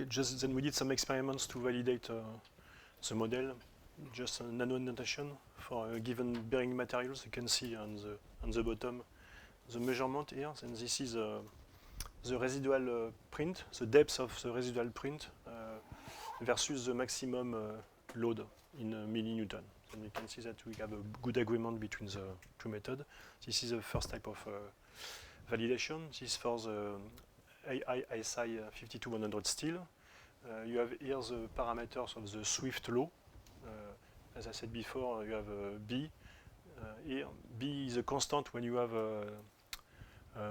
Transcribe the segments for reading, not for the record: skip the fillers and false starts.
just then we did some experiments to validate the model, just a nano notation for a given bearing materials. You can see on the bottom the measurement here, and this is the residual print, the depth of the residual print versus the maximum load in millinewton. And you can see that we have a good agreement between the two methods. This is the first type of validation. This is for the AISI 52100 steel. You have here the parameters of the Swift law. As I said before, you have B. Here, B is a constant when you have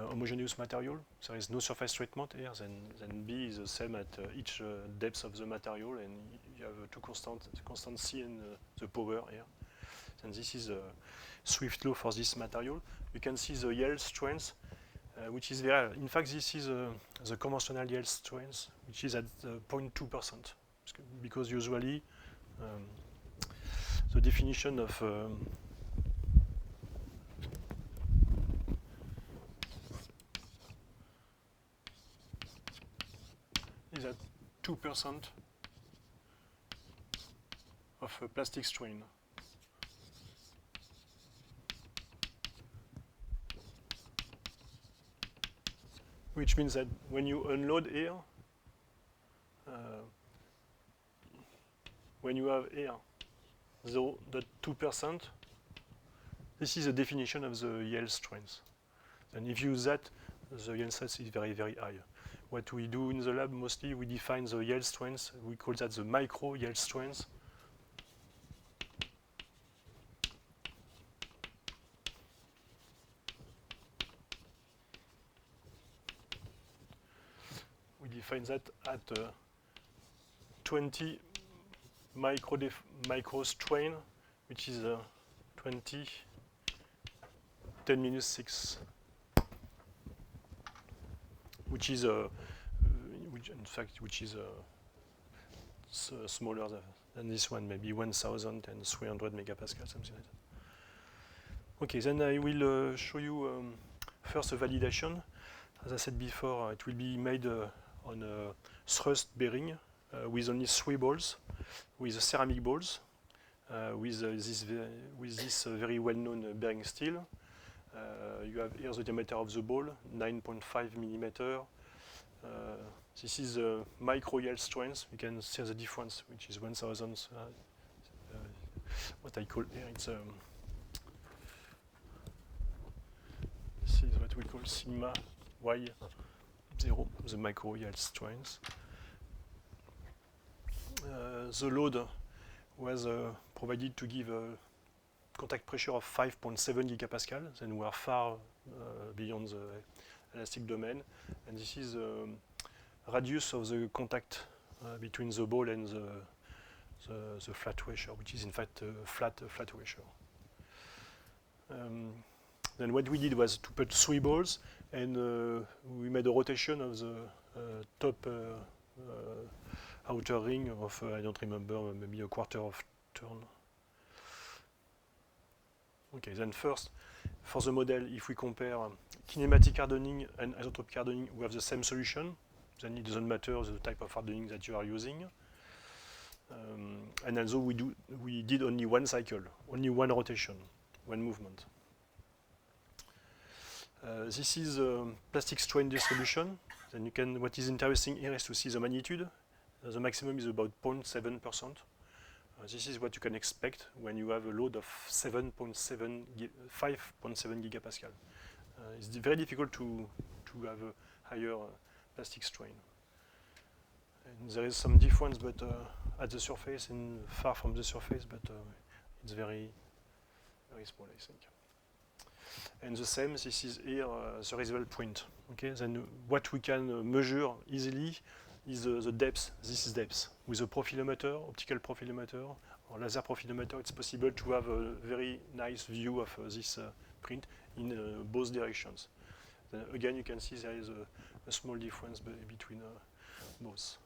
homogeneous material. There is no surface treatment here. Then B is the same at each depth of the material, and you have two constant C and the power here. And this is a Swift law for this material. You can see the yield strength, which is very. In fact, this is the conventional yield strength, which is at 0.2%, because usually the definition of is at 2% of a plastic strain. Which means that when you unload here, when you have here 0.2%, this is the definition of the yield strength. And if you use that, the yield strength is very, very high. What we do in the lab, mostly we define the yield strength. We call that the micro yield strength. We define that at 20 micro strain, which is 20 10 - 6. Which is smaller than this one, maybe 1,300 megapascal, something like that. Okay, then I will show you first a validation. As I said before, it will be made on a thrust bearing with only 3 balls, with ceramic balls, with this very well-known bearing steel. You have here the diameter of the ball, 9.5 millimeter. This is the micro yield strength. You can see the difference, which is 1,000. What I call here, this is what we call sigma Y0, the micro yield strength. The load was provided to give a contact pressure of 5.7 gigapascal, then we are far beyond the elastic domain. And this is the radius of the contact between the ball and the flat washer, which is in fact a flat washer. Then what we did was to put 3 balls, and we made a rotation of the top outer ring of, I don't remember, maybe a quarter of turn. Okay, then first, for the model, if we compare kinematic hardening and isotropic hardening, we have the same solution. Then it doesn't matter the type of hardening that you are using. And also we did only one cycle, only one rotation, one movement. This is a plastic strain distribution. Then you can. What is interesting here is to see the magnitude. The maximum is about 0.7%. This is what you can expect when you have a load of 5.7 gigapascal. It's very difficult to have a higher plastic strain. And there is some difference, but at the surface and far from the surface, but it's very, very small, I think. And the same, this is here the residual print. Okay, then what we can measure easily is the depth. This is depth. With a profilometer, optical profilometer, or laser profilometer, it's possible to have a very nice view of this print in both directions. Then again, you can see there is a small difference between both.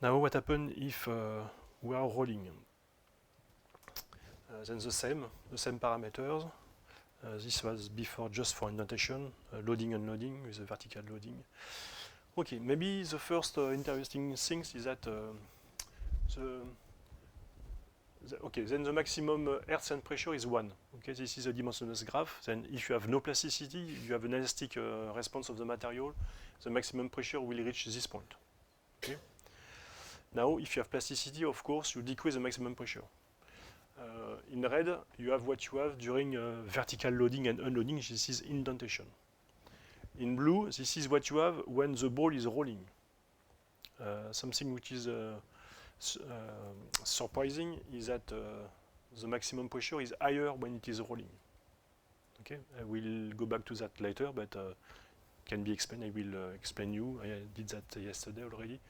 Now, what happens if we are rolling? Then the same parameters. This was before just for indentation, loading, unloading with a vertical loading. Okay, maybe the first interesting thing is that then the maximum Hertz and pressure is 1. Okay, this is a dimensionless graph. Then if you have no plasticity, you have an elastic response of the material, the maximum pressure will reach this point. Okay? Now, if you have plasticity, of course, you decrease the maximum pressure. In red, you have what you have during vertical loading and unloading. This is indentation. In blue, this is what you have when the ball is rolling. Something which is surprising is that the maximum pressure is higher when it is rolling. Okay, I will go back to that later, but can be explained. I will explain you. I did that yesterday already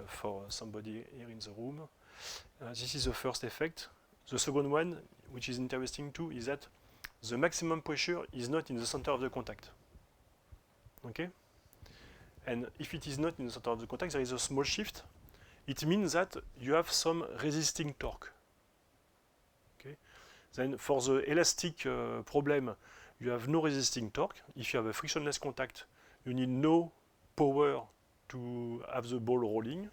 for somebody here in the room. This is the first effect. The second one, which is interesting too, is that the maximum pressure is not in the center of the contact. Okay, and if it is not in the center of the contact, there is a small shift. It means that you have some resisting torque. Okay, then for the elastic problem, you have no resisting torque. If you have a frictionless contact, you need no power to have the ball rolling.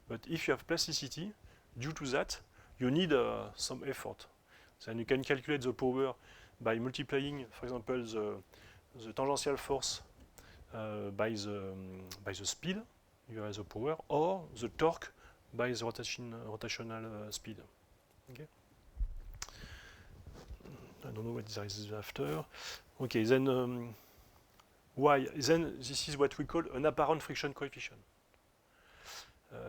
But if you have plasticity, due to that, you need some effort. Then you can calculate the power by multiplying, for example, the tangential force by the speed, you have the power, or the torque by the rotational speed. Okay. I don't know what there is after. Okay, then why? Then this is what we call an apparent friction coefficient.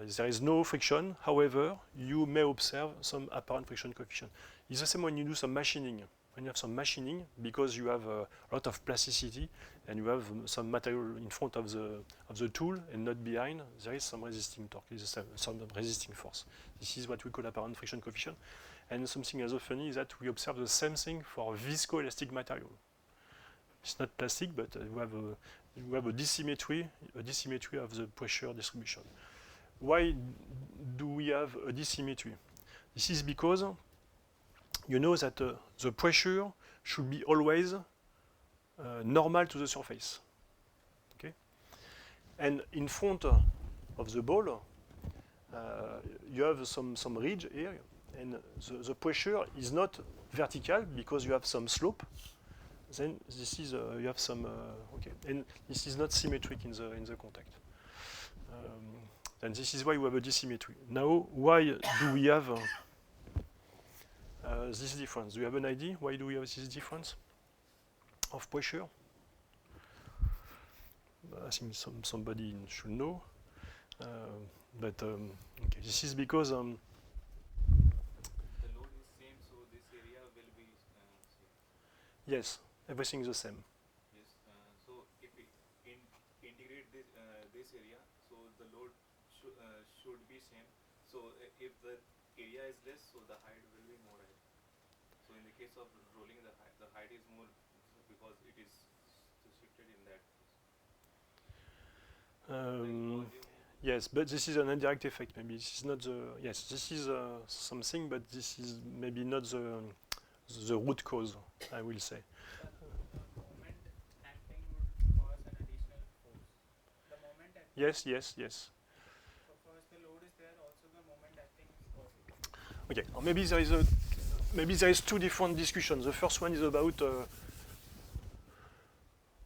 There is no friction, however, you may observe some apparent friction coefficient. It's the same when you do some machining. When you have some machining, because you have a lot of plasticity and you have some material in front of the tool and not behind, there is some resisting torque, some resisting force. This is what we call apparent friction coefficient. And something also funny is that we observe the same thing for viscoelastic material. It's not plastic, but you have a dissymmetry of the pressure distribution. Why do we have a dissymmetry? This is because you know that the pressure should be always normal to the surface. Okay? And in front of the ball, you have some ridge here, and the pressure is not vertical because you have some slope. Then this is you have some okay, and this is not symmetric in the contact. And this is why we have a dissymmetry. Now, why do we have this difference? Do you have an idea why do we have this difference of pressure? I think somebody should know. But okay, this is because the load is same, so this area will be same. Yes, everything is the same. Yes. So if we integrate this area, so the load should be same. So if the area is less, so the height will be more high. So in the case of rolling, the height is more because it is shifted in that case. Yes, but this is an indirect effect. Maybe this is not the yes. This is something, but this is maybe not the root cause. I will say. The moment acting would cause an additional force. The moment acting. Yes. So first the load is there, also the moment acting is causing. Okay. Or maybe there is two different discussions. The first one is about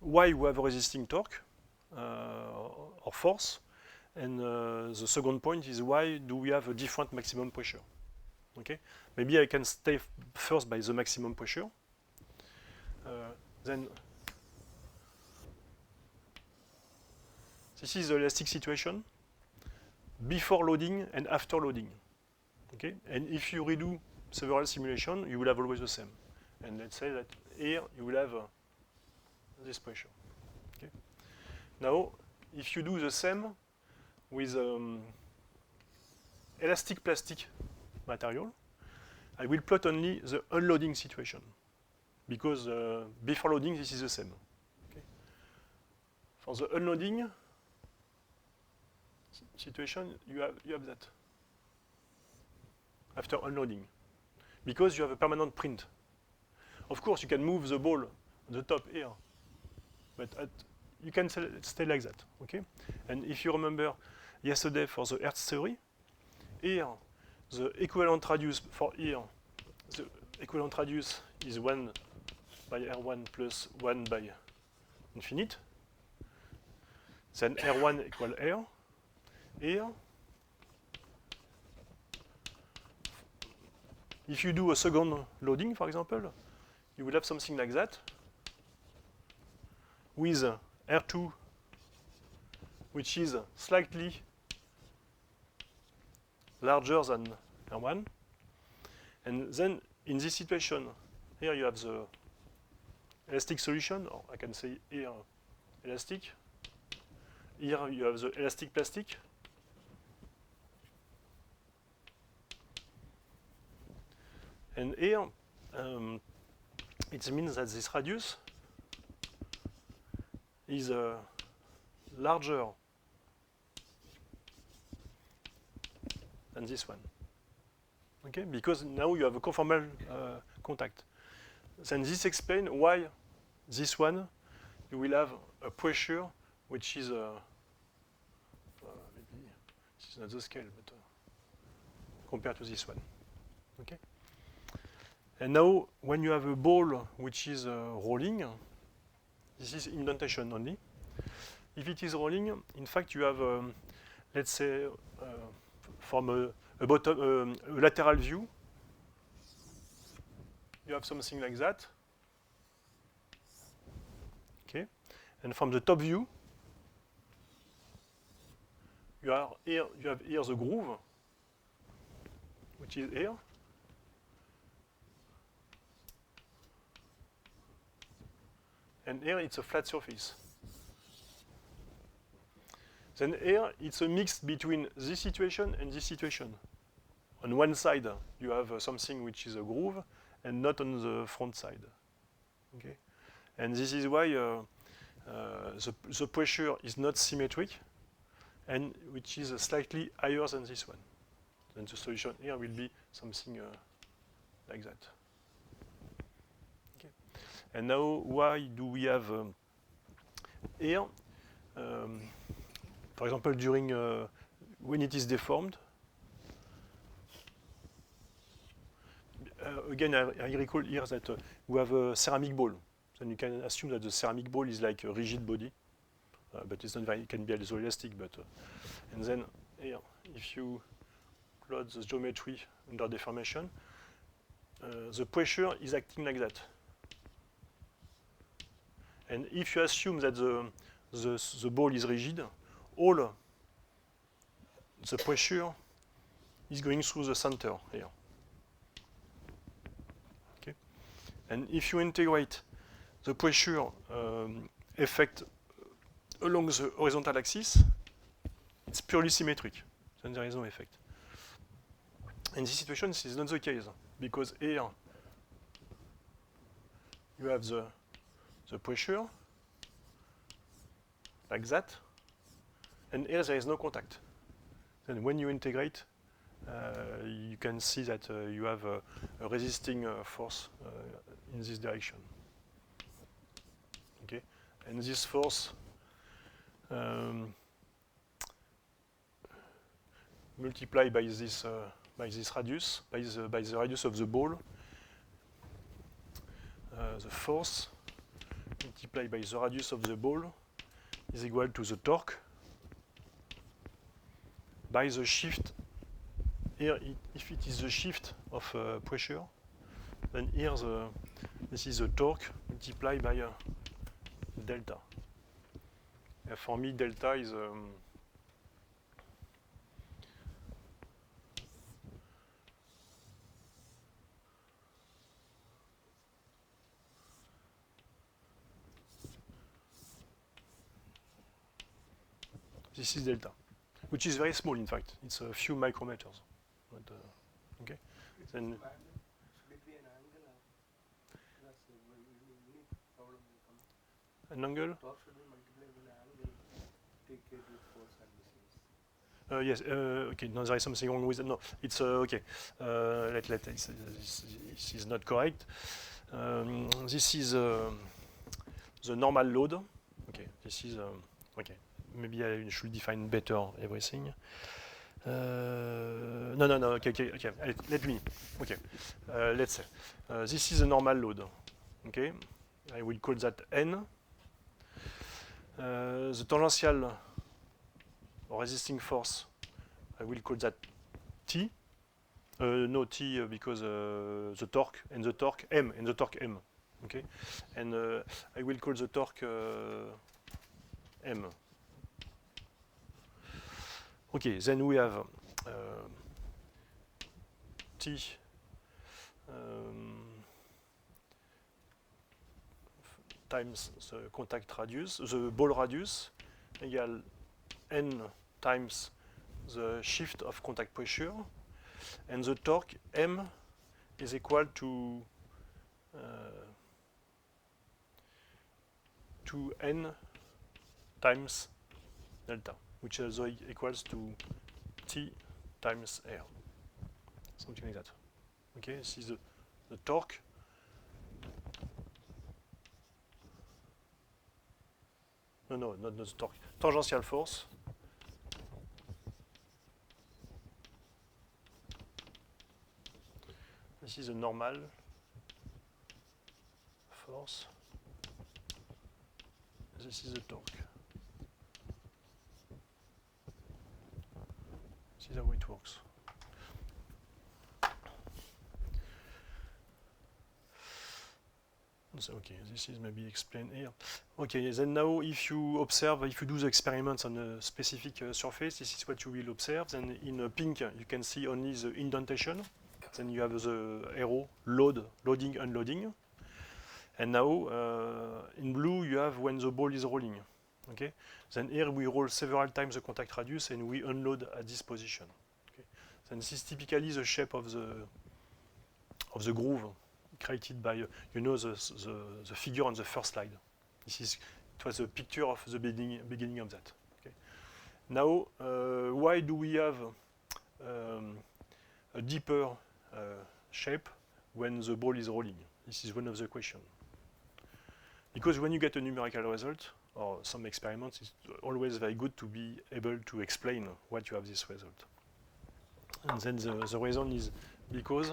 why we have a resisting torque or force, and the second point is why do we have a different maximum pressure. Okay. Maybe I can stay first by the maximum pressure. Then this is the elastic situation before loading and after loading. Okay, and if you redo several simulations, you will have always the same. And let's say that here you will have this pressure. Okay. Now, if you do the same with elastic plastic material, I will plot only the unloading situation, because before loading this is the same. Okay. For the unloading situation, you have that after unloading, because you have a permanent print. Of course, you can move the ball on the top here, but you can stay like that, okay? And if you remember yesterday for the Hertz theory, here the equivalent radius for here, the equivalent radius is 1 by R1 plus 1 by infinite. Then R1 equal R. Here, if you do a second loading, for example, you will have something like that with R2, which is slightly larger than R1. And then in this situation, here you have the elastic solution, or I can say here elastic. Here you have the elastic plastic. And here it means that this radius is larger than this one. Okay, because now you have a conformal contact. Then this explains why this one you will have a pressure which is maybe this is not the scale, but compared to this one. Okay. And now, when you have a ball which is rolling, this is indentation only. If it is rolling, in fact, you have, let's say, from a bottom, a lateral view, you have something like that. Okay, and from the top view, you have here the groove, which is here. And here it's a flat surface. Then here it's a mix between this situation and this situation. On one side you have something which is a groove and not on the front side. Okay, and this is why the pressure is not symmetric, and which is slightly higher than this one. Then the solution here will be something like that. And now, why do we have here, for example, during when it is deformed? Again, I recall here that we have a ceramic ball. Then you can assume that the ceramic ball is like a rigid body, but it's not very, it can be also elastic. But and then here, if you plot the geometry under deformation, the pressure is acting like that. And if you assume that the ball is rigid, all the pressure is going through the center here. Okay. And if you integrate the pressure effect along the horizontal axis, it's purely symmetric. Then there is no effect. In this situation, this is not the case, because here you have the pressure, like that, and here there is no contact. Then when you integrate, you can see that you have a resisting force in this direction. Okay, and this force multiplied by this radius, by the radius of the ball, the force multiplied by the radius of the ball is equal to the torque by the shift. Here, if it is the shift of pressure, then here this is the torque multiplied by delta. And for me, delta is this is delta, which is very small. In fact, it's a few micrometers. But, okay, then. Should it be an angle, or that's the unique problem will come? An angle? Torque should be multiplied with an angle. Take it with force and distance. Yes. Okay. No, there is something wrong with it. No, it's okay. This is not correct. This is the normal load. Okay, this is okay. Maybe I should define better everything. No. Okay. Let me. Okay. Let's say this is a normal load. Okay. I will call that N. The tangential or resisting force, I will call that T. No T because the torque and the torque M and the torque M. Okay, and I will call the torque M. Okay, then we have T times the contact radius, the ball radius, equal N times the shift of contact pressure, and the torque M is equal to N times delta, which also equals to T times R, something like that. Okay, this is the torque. No, not the torque. Tangential force. This is a normal force. This is the torque. This is how it works. So, okay, this is maybe explained here. Okay, then now if you observe, if you do the experiments on a specific surface, this is what you will observe. Then in pink, you can see only the indentation. Then you have the arrow, loading, unloading. And now in blue, you have when the ball is rolling. Okay. Then here we roll several times the contact radius and we unload at this position. Okay. Then this is typically the shape of the groove created by the figure on the first slide. It was a picture of the beginning of that. Okay. Now, why do we have a deeper shape when the ball is rolling? This is one of the questions. Because when you get a numerical result or some experiments, it's always very good to be able to explain what you have this result. And then the reason is because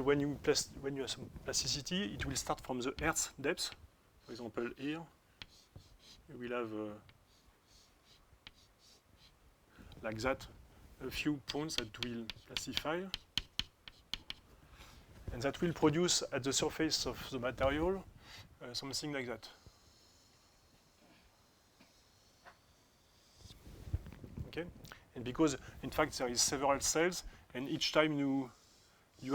when you have some plasticity, it will start from the earth depth. For example, here you will have like that a few points that will plastify, and that will produce at the surface of the material something like that. Okay, and because in fact there is several cells, and each time you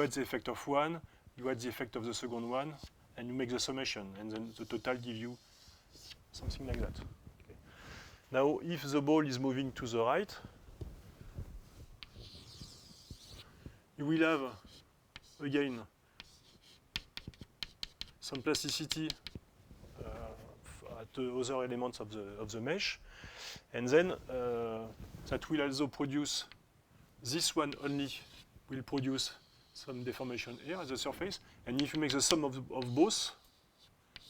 add the effect of one, you add the effect of the second one, and you make the summation, and then the total gives you something like that. Okay. Now, if the ball is moving to the right, you will have, again, some plasticity at the other elements of the mesh, and then that will also produce, this one only will produce some deformation here at the surface, and if you make the sum of both,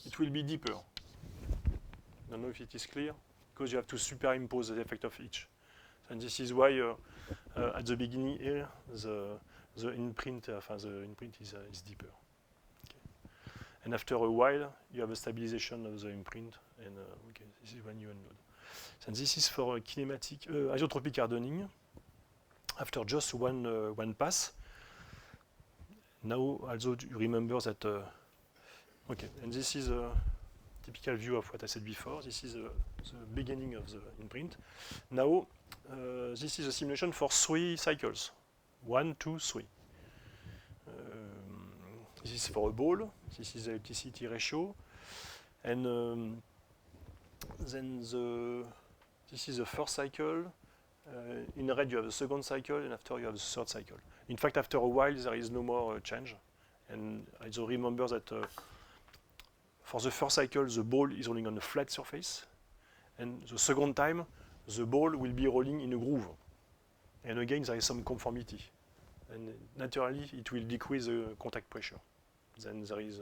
it will be deeper. I don't know if it is clear, because you have to superimpose the effect of each. And this is why at the beginning here, the imprint is deeper. Okay. And after a while, you have a stabilization of the imprint, and okay, this is when you unload. And this is for kinematic isotropic hardening. After just one pass. Now, also, you remember that, okay, and this is a typical view of what I said before. This is the beginning of the imprint. Now, this is a simulation for 3 cycles. 1, 2, 3. This is for a ball. This is the electricity ratio. And then this is the first cycle. In red, you have the second cycle, and after you have the third cycle. In fact, after a while, there is no more change. And I also remember that For the first cycle, the ball is rolling on a flat surface, and the second time, the ball will be rolling in a groove. And again, there is some conformity. And naturally, it will decrease the contact pressure. Then there is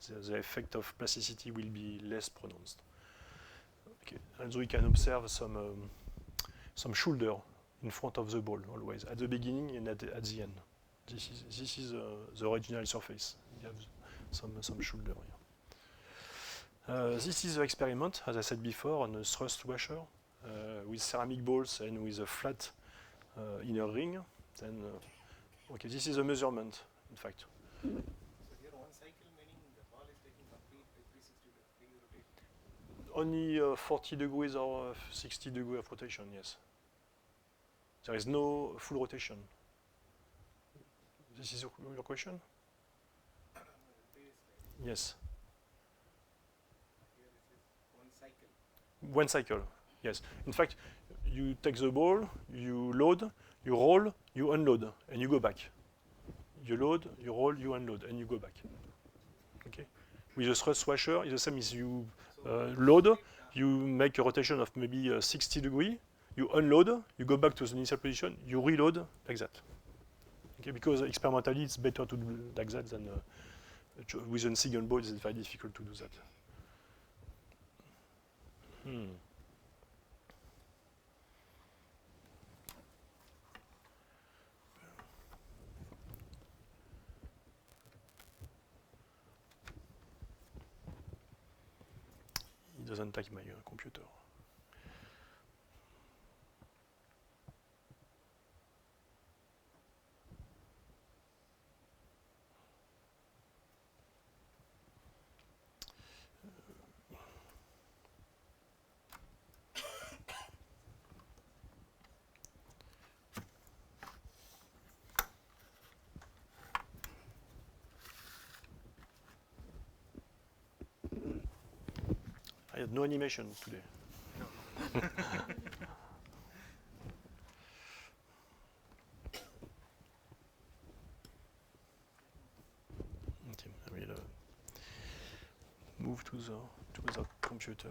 the effect of plasticity will be less pronounced. Okay. And so we can observe some shoulder in front of the ball always, at the beginning and at the end. This is the original surface. You have some shoulder here. This is the experiment, as I said before, on a thrust washer with ceramic balls and with a flat inner ring. Then, okay, this is a measurement, in fact. So here 1 cycle meaning the ball is taking complete 360 degree rotation. Only 40 degrees or 60 degrees of rotation, yes. There is no full rotation. This is your question? Yes. Here it is 1 cycle. One cycle, yes. In fact, you take the ball, you load, you roll, you unload, and you go back. You load, you roll, you unload, and you go back. Okay? With a thrust washer, it's the same as you load, you make a rotation of maybe 60 degrees, you unload, you go back to the initial position, you reload, like that. Okay? Because experimentally, it's better to do like that than with a single ball. It's very difficult to do that. It doesn't take my computer. I had no animation today. Okay, I will move to the computer.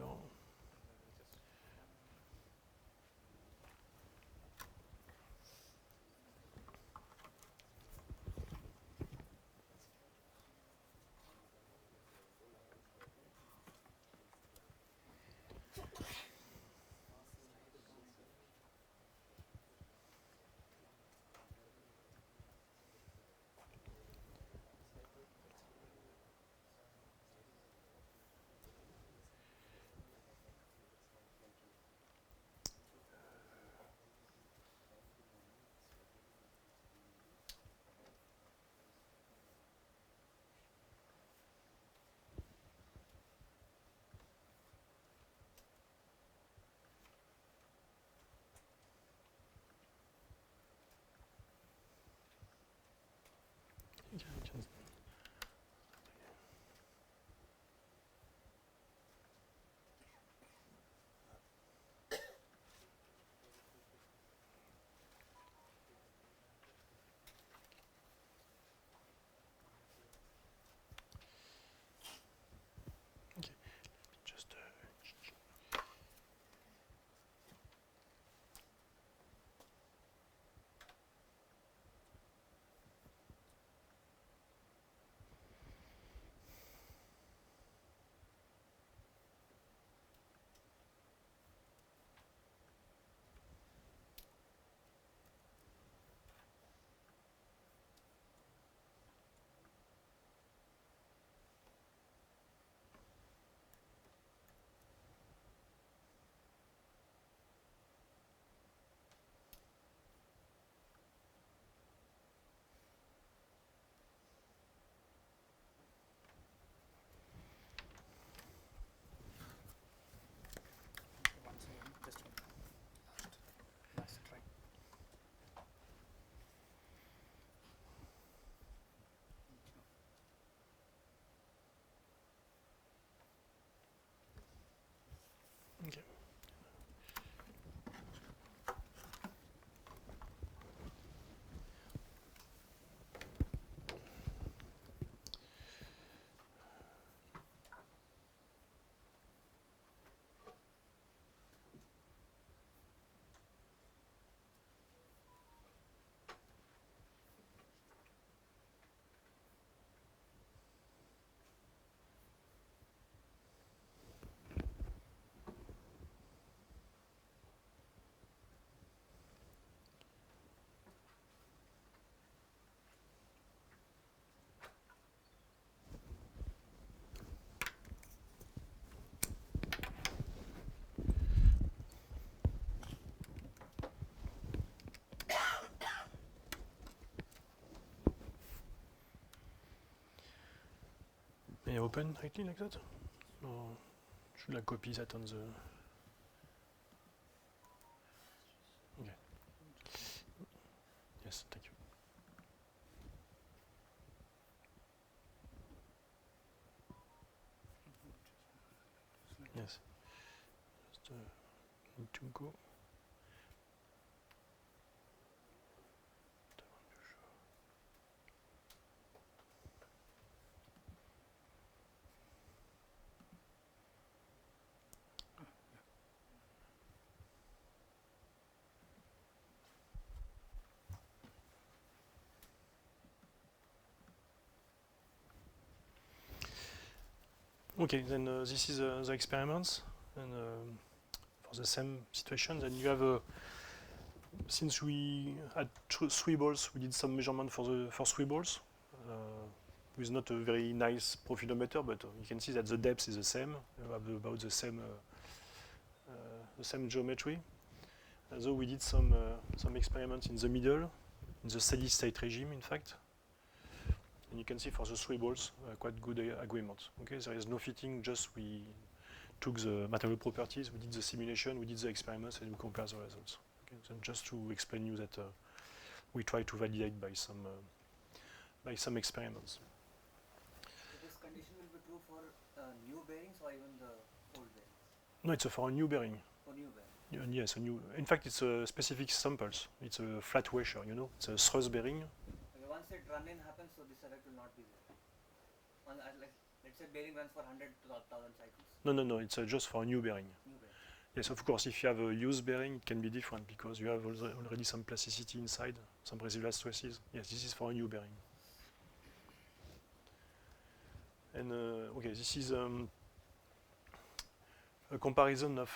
I open directly like that? Or should I copy that on the... Okay. Yes, thank you. Yes. Just need to go. Okay, then this is the experiments, and for the same situation, then you have since we had 3 balls, we did some measurement for 3 balls with not a very nice profilometer, but you can see that the depth is the same. You have about the same geometry. So we did some experiments in the middle, in the steady state regime, in fact. And you can see for the 3 balls, quite good agreement. Okay, there is no fitting, just we took the material properties, we did the simulation, we did the experiments, and we compare the results. Okay, so just to explain you that we try to validate by some experiments. So this condition will be true for new bearings or even the old bearings? No, it's for a new bearing. For new bearings. Yes, a new. In fact, it's a specific samples. It's a flat washer, you know. It's a thrust bearing. Okay, once it run-in happens, so this effect will not be there. Like, let's say bearing runs for 100 to 1,000 cycles. No. It's just for a new bearing. New bearing. Yes, of course. If you have a used bearing, it can be different because you have already some plasticity inside, some residual stresses. Yes, this is for a new bearing. And okay, this is a comparison of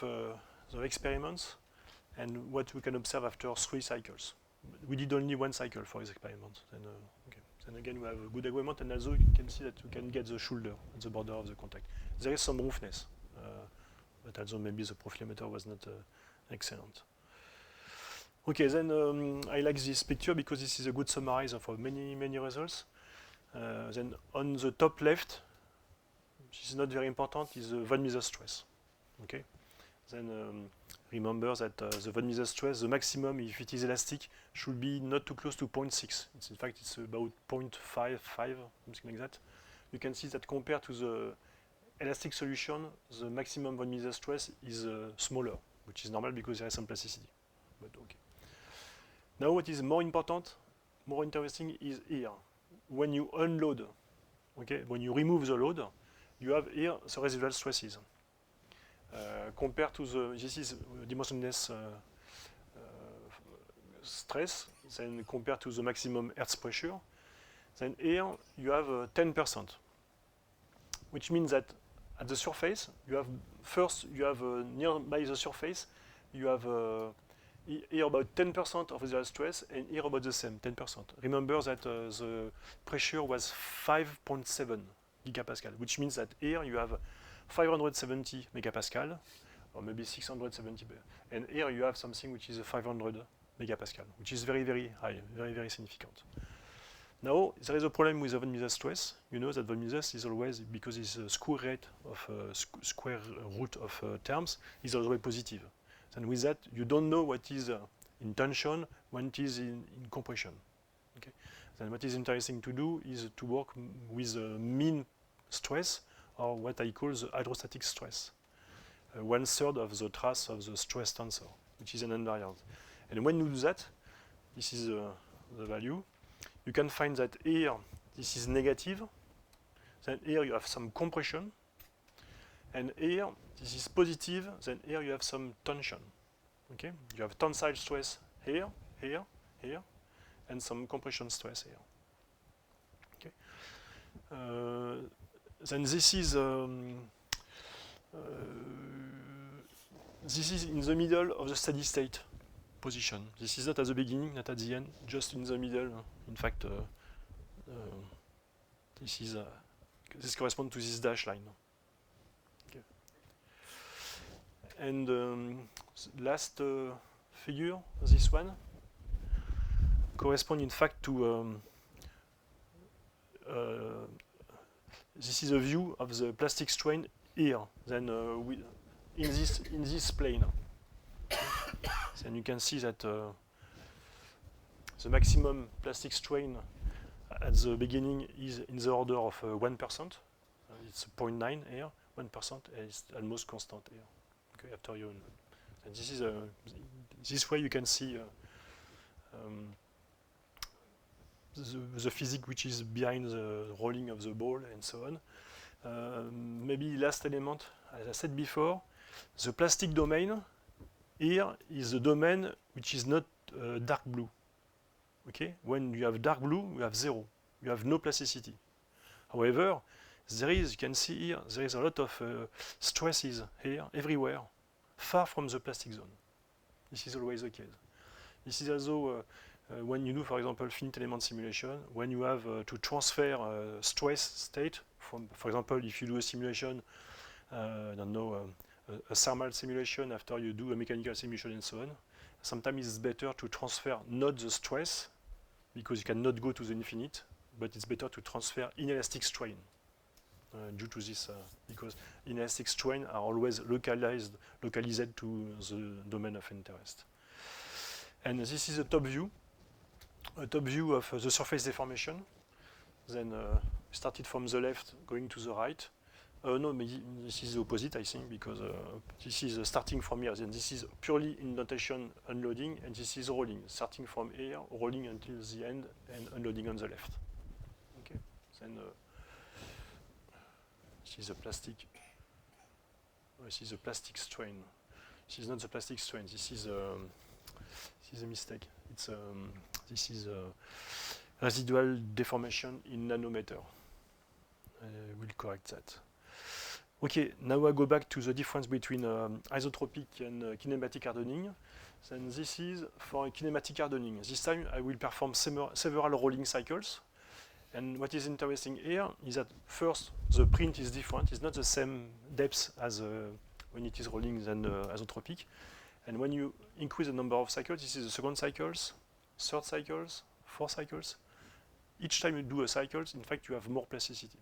the experiments and what we can observe after 3 cycles. We did only 1 cycle for this experiment. And, okay. Then again, we have a good agreement, and also you can see that we can get the shoulder at the border of the contact. There is some roughness, but also maybe the profilometer was not excellent. Okay, then I like this picture because this is a good summary of many results. Then on the top left, which is not very important, is the von Mises stress. Okay. Then remember that the von Mises stress, the maximum, if it is elastic, should be not too close to 0.6. In fact, it's about 0.55, something like that. You can see that compared to the elastic solution, the maximum von Mises stress is smaller, which is normal because there is some plasticity. But okay. Now, what is more important, more interesting, is here. When you unload, okay, when you remove the load, you have here the residual stresses. Compared to this is dimensionless stress, then compared to the maximum Hertz pressure, then here you have 10%, which means that at the surface, you have nearby the surface, you have here about 10% of the stress, and here about the same, 10%. Remember that the pressure was 5.7 gigapascal, which means that here you have 570 megapascal, or maybe 670, and here you have something which is 500 megapascal, which is very, very high, very, very significant. Now, there is a problem with the von Mises stress. You know that von Mises is always, because it's a square root of terms, is always positive. And with that, you don't know what is in tension, when it is in compression. Okay? Then what is interesting to do is to work with mean stress, or what I call the hydrostatic stress. 1/3 of the trace of the stress tensor, which is an invariant. And when you do that, this is the value, you can find that here, this is negative, then here you have some compression, and here, this is positive, then here you have some tension. Okay? You have tensile stress here, here, here, and some compression stress here. Okay? Then this is in the middle of the steady state position. This is not at the beginning, not at the end, just in the middle. In fact, this corresponds to this dash line. Okay. And last figure, this one, corresponds in fact to this is a view of the plastic strain here. Then in this plane. Then you can see that the maximum plastic strain at the beginning is in the order of 1%. It's 0.9 here, 1%, and it's almost constant here. Okay, after you, and this is this way you can see the physics which is behind the rolling of the ball and so on. Maybe last element, as I said before, the plastic domain here is the domain which is not dark blue. Okay, when you have dark blue, you have zero. You have no plasticity. However, there is, you can see here, there is a lot of stresses here, everywhere, far from the plastic zone. This is always the case. This is also when you do, for example, finite element simulation, when you have to transfer stress state from, for example, if you do a simulation, I don't know, a thermal simulation after you do a mechanical simulation and so on, sometimes it's better to transfer not the stress, because you cannot go to the infinite, but it's better to transfer inelastic strain due to this, because inelastic strain are always localized to the domain of interest. And this is a top view of the surface deformation. Then started from the left, going to the right. No, this is the opposite, I think, because this is starting from here. Then this is purely indentation unloading, and this is rolling, starting from here, rolling until the end, and unloading on the left. Okay. Then this is a plastic. This is a plastic strain. This is not the plastic strain. This is a mistake. It's this is residual deformation in nanometer. We'll correct that. Okay, now I go back to the difference between isotropic and kinematic hardening. Then this is for kinematic hardening. This time I will perform several rolling cycles. And what is interesting here is that first the print is different. It's not the same depth as when it is rolling than isotropic. And when you increase the number of cycles, this is the second cycles, third cycles, fourth cycles. Each time you do a cycle, in fact, you have more plasticity.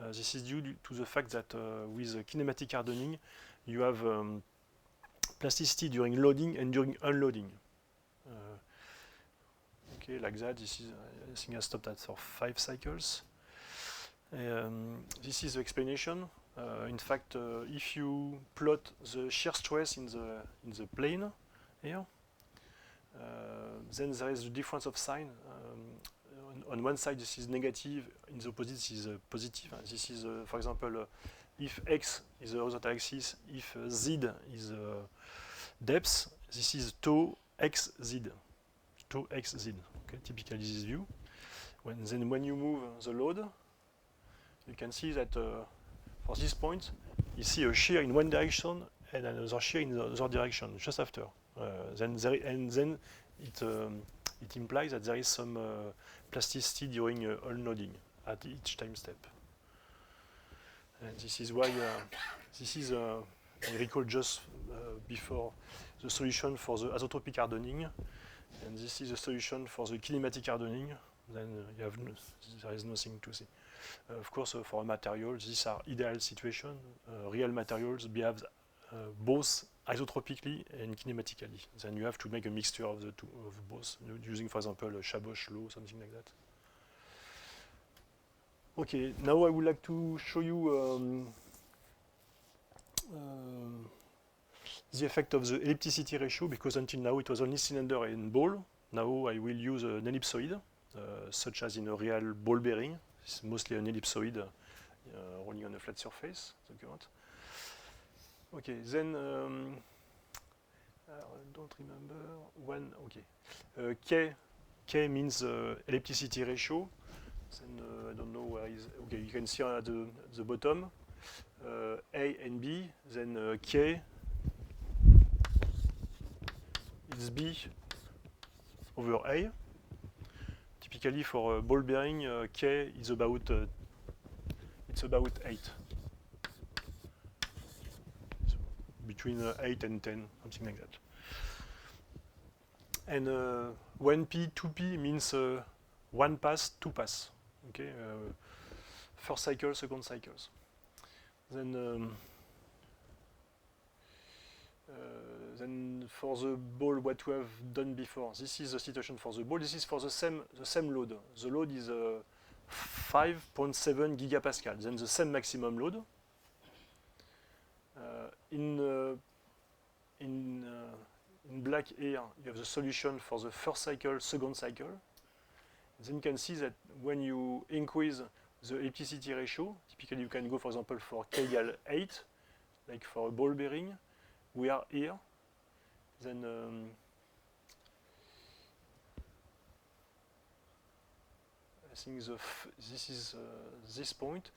This is due to the fact that with kinematic hardening, you have plasticity during loading and during unloading. Okay, like that. This is, I think I stopped at for 5 cycles. This is the explanation. In fact, if you plot the shear stress in the plane here, then there is a difference of sign. On one side, this is negative. In the opposite, this is positive. This is, for example, if x is the horizontal axis, if z is depth, this is tau x z. Tau x z. Okay, typically this view. Then when you move the load, you can see that for this point, you see a shear in one direction and another shear in the other direction just after. Then it implies that there is some plasticity during unloading at each time step. And this is why this is I recall just before the solution for the isotropic hardening, and this is the solution for the kinematic hardening. Then you have there is nothing to see. Of course, for a material, these are ideal situations. Real materials behave both isotropically and kinematically. Then you have to make a mixture of the two, of both, using, for example, a Chabosh law, something like that. Okay, now I would like to show you the effect of the ellipticity ratio, because until now it was only cylinder and ball. Now I will use an ellipsoid, such as in a real ball bearing. It's mostly an ellipsoid rolling on a flat surface, the current. Okay, then I don't remember when. Okay, K means ellipticity ratio. Then I don't know where is. Okay, you can see at the bottom A and B. Then K is B over A. Typically for a ball bearing, K is about it's about 8. Between 8 and 10, something like that. And 1P, 2P means 1 pass, 2 pass. Okay, first cycle, second cycles. Then for the ball, what we have done before, this is the situation for the ball. This is for the same load. The load is 5.7 gigapascal. Then the same maximum load. In black here, you have the solution for the first cycle, second cycle. Then you can see that when you increase the elasticity ratio, typically you can go, for example, for K equal 8, like for a ball bearing. We are here. Then I think this is this point.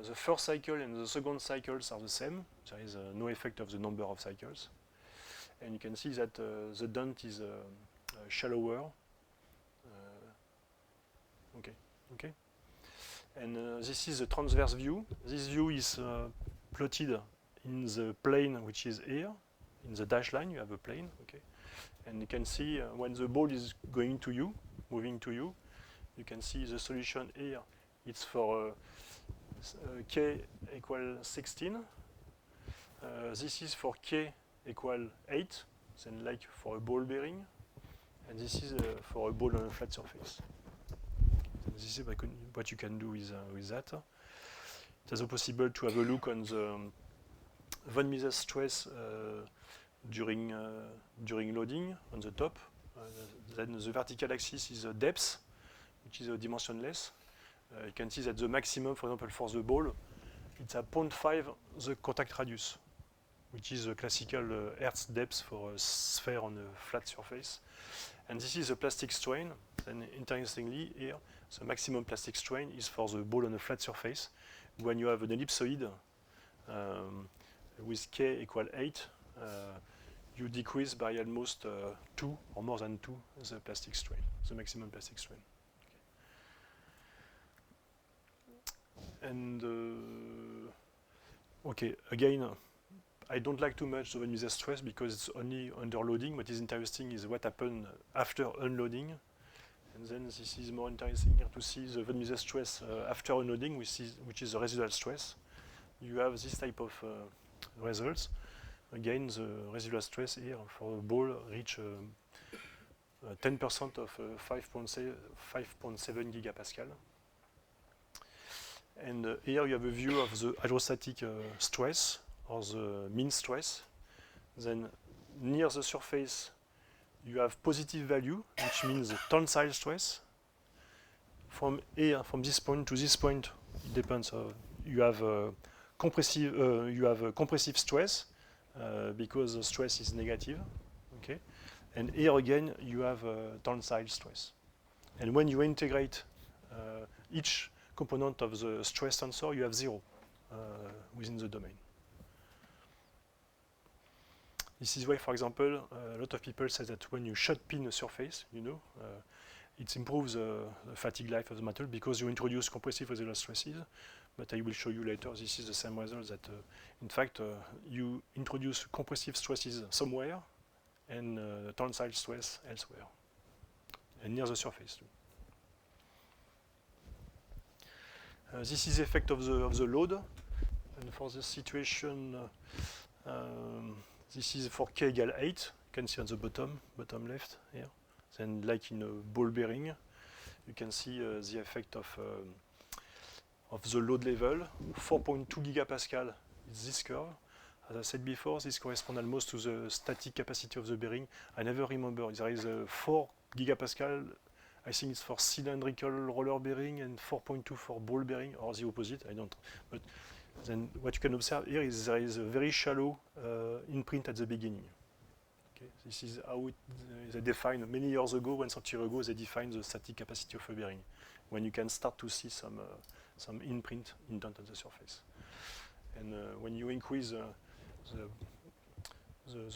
The first cycle and the second cycles are the same. There is no effect of the number of cycles. And you can see that the dent is shallower. Okay. And this is the transverse view. This view is plotted in the plane, which is here. In the dash line, you have a plane. Okay. And you can see when the ball is going to you, moving to you, you can see the solution here. It's for K equal 16. This is for K equal 8, then like for a ball bearing. And this is for a ball on a flat surface. This is what you can do with that. It is also possible to have a look on the von Mises stress during loading on the top. Then the vertical axis is the depth, which is dimensionless. You can see that the maximum, for example, for the ball, it's at 0.5 the contact radius, which is the classical Hertz depth for a sphere on a flat surface. And this is the plastic strain. And interestingly, here, the maximum plastic strain is for the ball on a flat surface. When you have an ellipsoid with K equal 8, you decrease by almost 2 or more than 2 the plastic strain, the maximum plastic strain. Okay. And okay, again, I don't like too much the von Mises stress because it's only under loading. What is interesting is what happened after unloading. And then this is more interesting here to see the von Mises stress after unloading, which is the residual stress. You have this type of results. Again, the residual stress here for a ball reach 10% of 5.7 gigapascal. And here you have a view of the hydrostatic stress or the mean stress. Then near the surface, you have positive value, which means the tensile stress. From here, from this point to this point, it depends. You have compressive stress because the stress is negative. Okay, and here again you have tensile stress. And when you integrate each component of the stress tensor, you have 0 within the domain. This is why, for example, a lot of people say that when you shot pin a surface, it improves the fatigue life of the material because you introduce compressive residual stresses. But I will show you later, this is the same result that, in fact, you introduce compressive stresses somewhere and tensile stress elsewhere, and near the surface too. This is the effect of the load. And for the situation, this is for K equal 8. You can see on the bottom left here. Then, like in a ball bearing, you can see the effect of the load level. 4.2 gigapascal is this curve. As I said before, this corresponds almost to the static capacity of the bearing. I never remember. There is 4 gigapascal. I think it's for cylindrical roller bearing and 4.2 for ball bearing, or the opposite. I don't. But then what you can observe here is there is a very shallow imprint at the beginning. Okay. This is how they defined many years ago, 1 century ago, they defined the static capacity of a bearing, when you can start to see some imprint indent on the surface. And when you increase the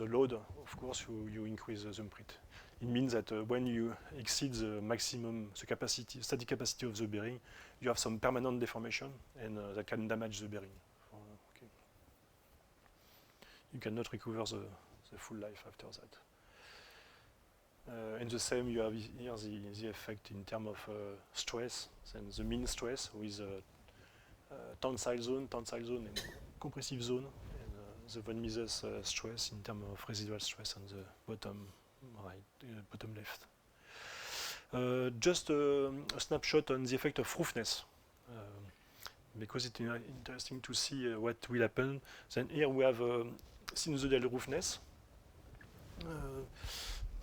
load, of course, you increase the imprint. It means that when you exceed the maximum, the capacity, static capacity of the bearing, you have some permanent deformation, and that can damage the bearing. Okay. You cannot recover the full life after that. And the same, you have here the effect in terms of stress, and the mean stress with tensile zone, and compressive zone, and the von Mises stress in terms of residual stress on the bottom right, bottom left. Just a snapshot on the effect of roughness, because it's interesting to see what will happen. Then here we have sinusoidal roughness.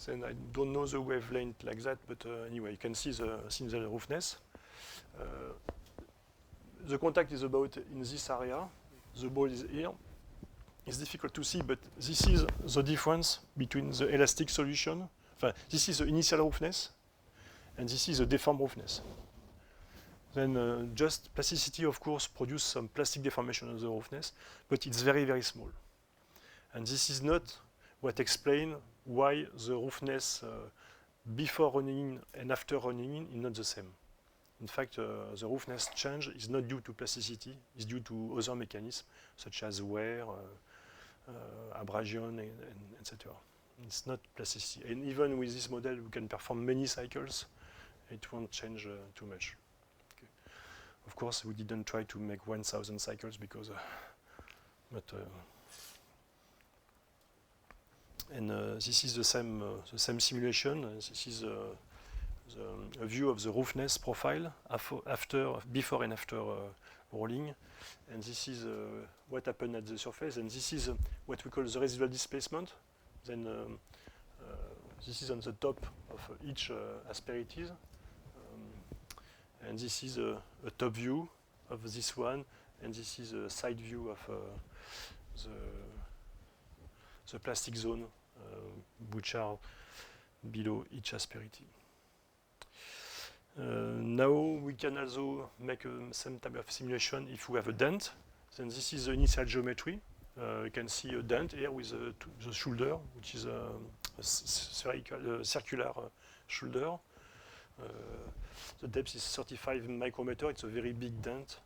Then I don't know the wavelength like that, but anyway, you can see the sinusoidal roughness. The contact is about in this area. The ball is here. It's difficult to see, but this is the difference between the elastic solution. This is the initial roughness, and this is the deformed roughness. Then just plasticity, of course, produces some plastic deformation of the roughness, but it's very, very small. And this is not what explains why the roughness before running and after running is not the same. In fact, the roughness change is not due to plasticity, it's due to other mechanisms, such as wear, abrasion, and etc. It's not plasticity. And even with this model, we can perform many cycles. It won't change too much. Okay. Of course, we didn't try to make 1,000 cycles because, this is the same simulation. This is a view of the roughness profile before and after rolling, and this is what happened at the surface, and this is what we call the residual displacement. Then this is on the top of each asperities, and this is a top view of this one, and this is a side view of the plastic zone, which are below each asperity. Now we can also make some type of simulation if we have a dent. Then this is the initial geometry. You can see a dent here with the shoulder, which is a circular shoulder. The depth is 35 micrometers. It's a very big dent.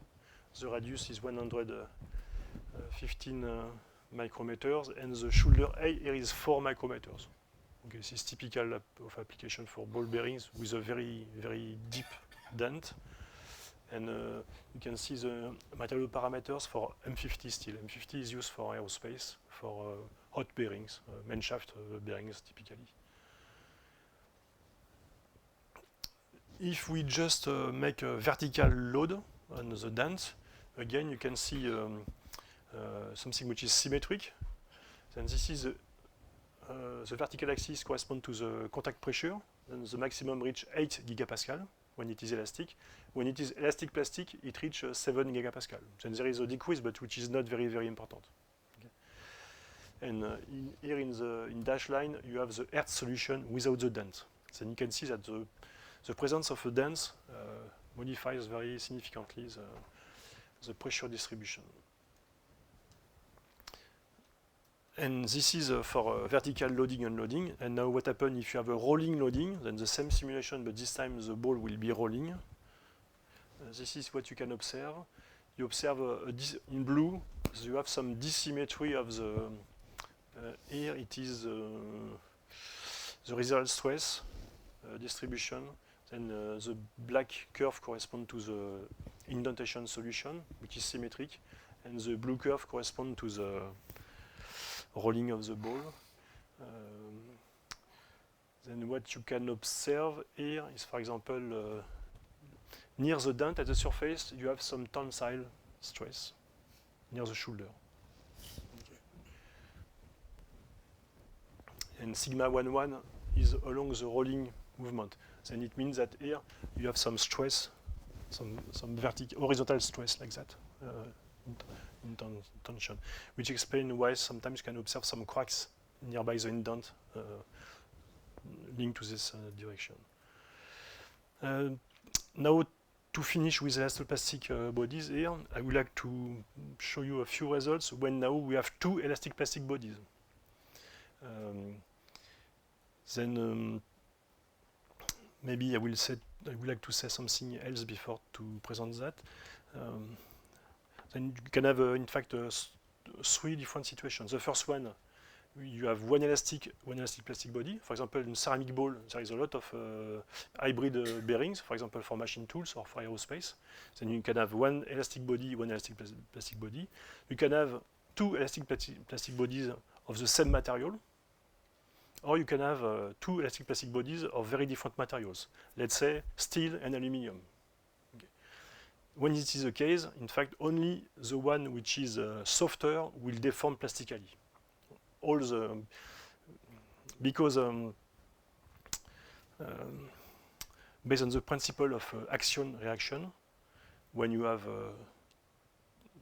The radius is 115 micrometers, and the shoulder here is 4 micrometers. Okay, this is typical of application for ball bearings with a very, very deep dent. And you can see the material parameters for M50 steel. M50 is used for aerospace, for hot bearings, main shaft bearings typically. If we just make a vertical load on the dent, again you can see something which is symmetric. Then this is the vertical axis corresponds to the contact pressure. Then the maximum reach 8 gigapascal when it is elastic. When it is elastic plastic, it reaches 7 gigapascal. Then there is a decrease, but which is not very, very important. Okay. And here in dash line, you have the earth solution without the dent. Then you can see that the presence of a dent modifies very significantly the pressure distribution. And this is for vertical loading and unloading. And now what happens if you have a rolling loading, then the same simulation, but this time the ball will be rolling. This is what you can observe. You observe in blue, so you have some dissymmetry of the, here it is the residual stress distribution. Then the black curve corresponds to the indentation solution, which is symmetric. And the blue curve corresponds to the rolling of the ball. Then what you can observe here is, for example, near the dent at the surface, you have some tensile stress near the shoulder. Okay. And sigma 11 is along the rolling movement. Then it means that here you have some stress, some horizontal stress like that. In tension, which explains why sometimes you can observe some cracks nearby the indent linked to this direction. Now, to finish with elastoplastic bodies here, I would like to show you a few results when now we have two elastic plastic bodies. Then maybe I would like to say something else before to present that. Then you can have, in fact, 3 different situations. The first one, you have one elastic plastic body. For example, in ceramic ball, there is a lot of hybrid bearings, for example, for machine tools or for aerospace. Then you can have one elastic body, one elastic plastic body. You can have two elastic plastic bodies of the same material, or you can have two elastic plastic bodies of very different materials. Let's say steel and aluminum. Okay. When it is the case, in fact, only the one which is softer will deform plastically. All the because based on the principle of action reaction, when you have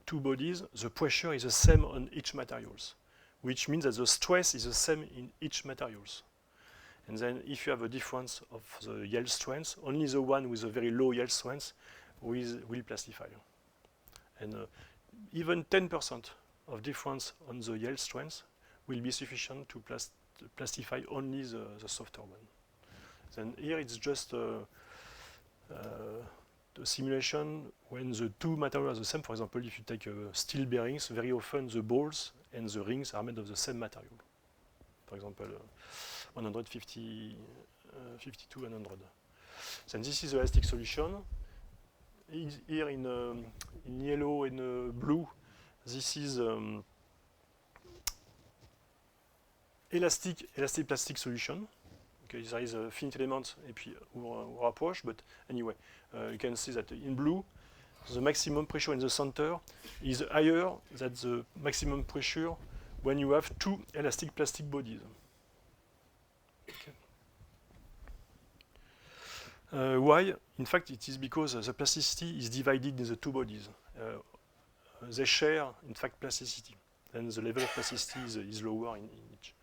two bodies, the pressure is the same on each materials, which means that the stress is the same in each materials. And then if you have a difference of the yield strength, only the one with a very low yield strength will plastify. And even 10% of difference on the yield strength will be sufficient to plastify only the softer one. Then here it's just the simulation when the two materials are the same. For example, if you take steel bearings, very often the balls and the rings are made of the same material. For example, 150, 52, 100. Then this is the elastic solution. Here in yellow and blue, this is elastic plastic solution. Okay, there is a finite element et puis or approach, but anyway, you can see that in blue, the maximum pressure in the center is higher than the maximum pressure when you have two elastic plastic bodies. Okay. Why? In fact, it is because the plasticity is divided in the two bodies. They share, in fact, plasticity. Then the level of plasticity is lower in each.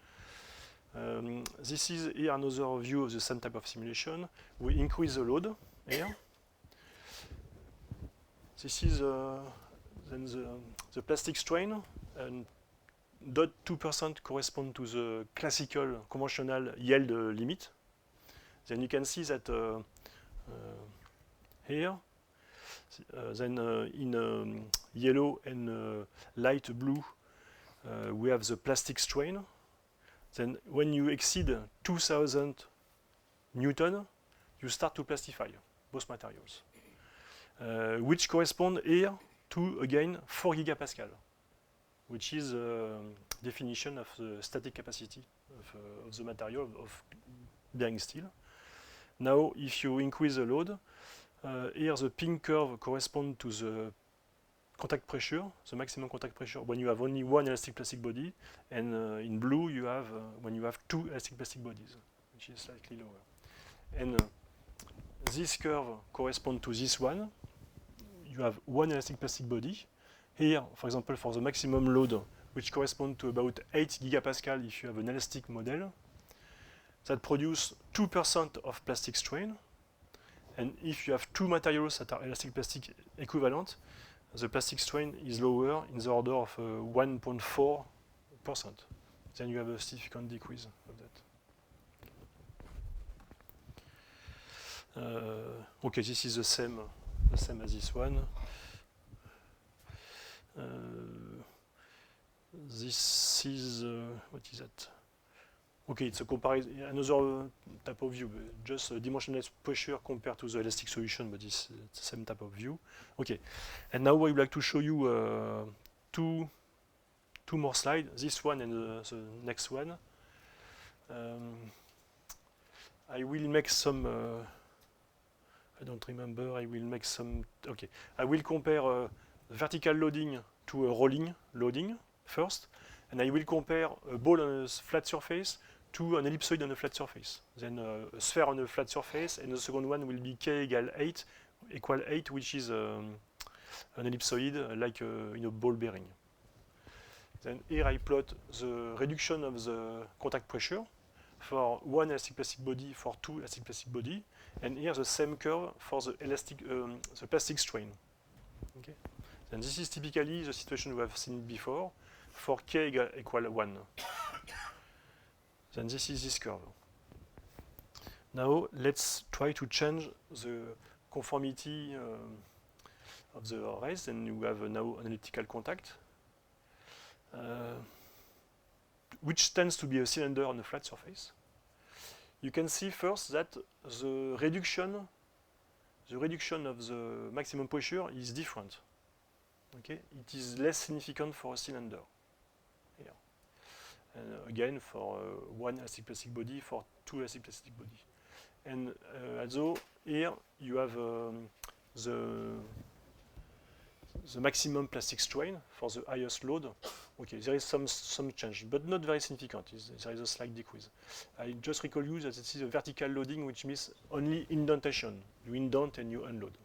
This is here another view of the same type of simulation. We increase the load here. This is then the plastic strain, and 0.2% correspond to the classical conventional yield limit. Then you can see that here, then in yellow and light blue, we have the plastic strain. Then when you exceed 2000 Newton, you start to plastify both materials, which correspond here to, again, 4 gigapascal, which is a definition of the static capacity of the material of bearing steel. Now, if you increase the load, here the pink curve corresponds to the contact pressure, the maximum contact pressure when you have only one elastic plastic body, and in blue you have when you have two elastic plastic bodies, which is slightly lower. And this curve corresponds to this one. You have one elastic plastic body. Here, for example, for the maximum load, which corresponds to about 8 gigapascal if you have an elastic model, that produce 2% of plastic strain. And if you have two materials that are elastic plastic equivalent, the plastic strain is lower in the order of 1.4%. Then you have a significant decrease of that. Okay, this is the same as this one. This is what is that? Okay, it's a comparison, another type of view, just dimensionless pressure compared to the elastic solution, but it's the same type of view. Okay, and now I would like to show you two more slides, this one and the next one. I will make some, I don't remember, I will make some, okay. I will compare vertical loading to a rolling loading first, and I will compare a ball on a flat surface to an ellipsoid on a flat surface. Then a sphere on a flat surface, and the second one will be k equal 8, which is an ellipsoid like in a ball bearing. Then here I plot the reduction of the contact pressure for one elastic plastic body, for two elastic plastic body, and here the same curve for the the plastic strain. Okay. Then this is typically the situation we have seen before for k equal 1. Then this is this curve. Now let's try to change the conformity of the rays, and you have now an elliptical contact. which tends to be a cylinder on a flat surface, you can see first that the reduction of the maximum pressure is different. Okay, it is less significant for a cylinder here, and again for one elastic plastic body, for two elastic plastic body, and also here you have the maximum plastic strain for the highest load. Okay, there is some change, but not very significant. There is a slight decrease. I just recall you that this is a vertical loading, which means only indentation. You indent and you unload.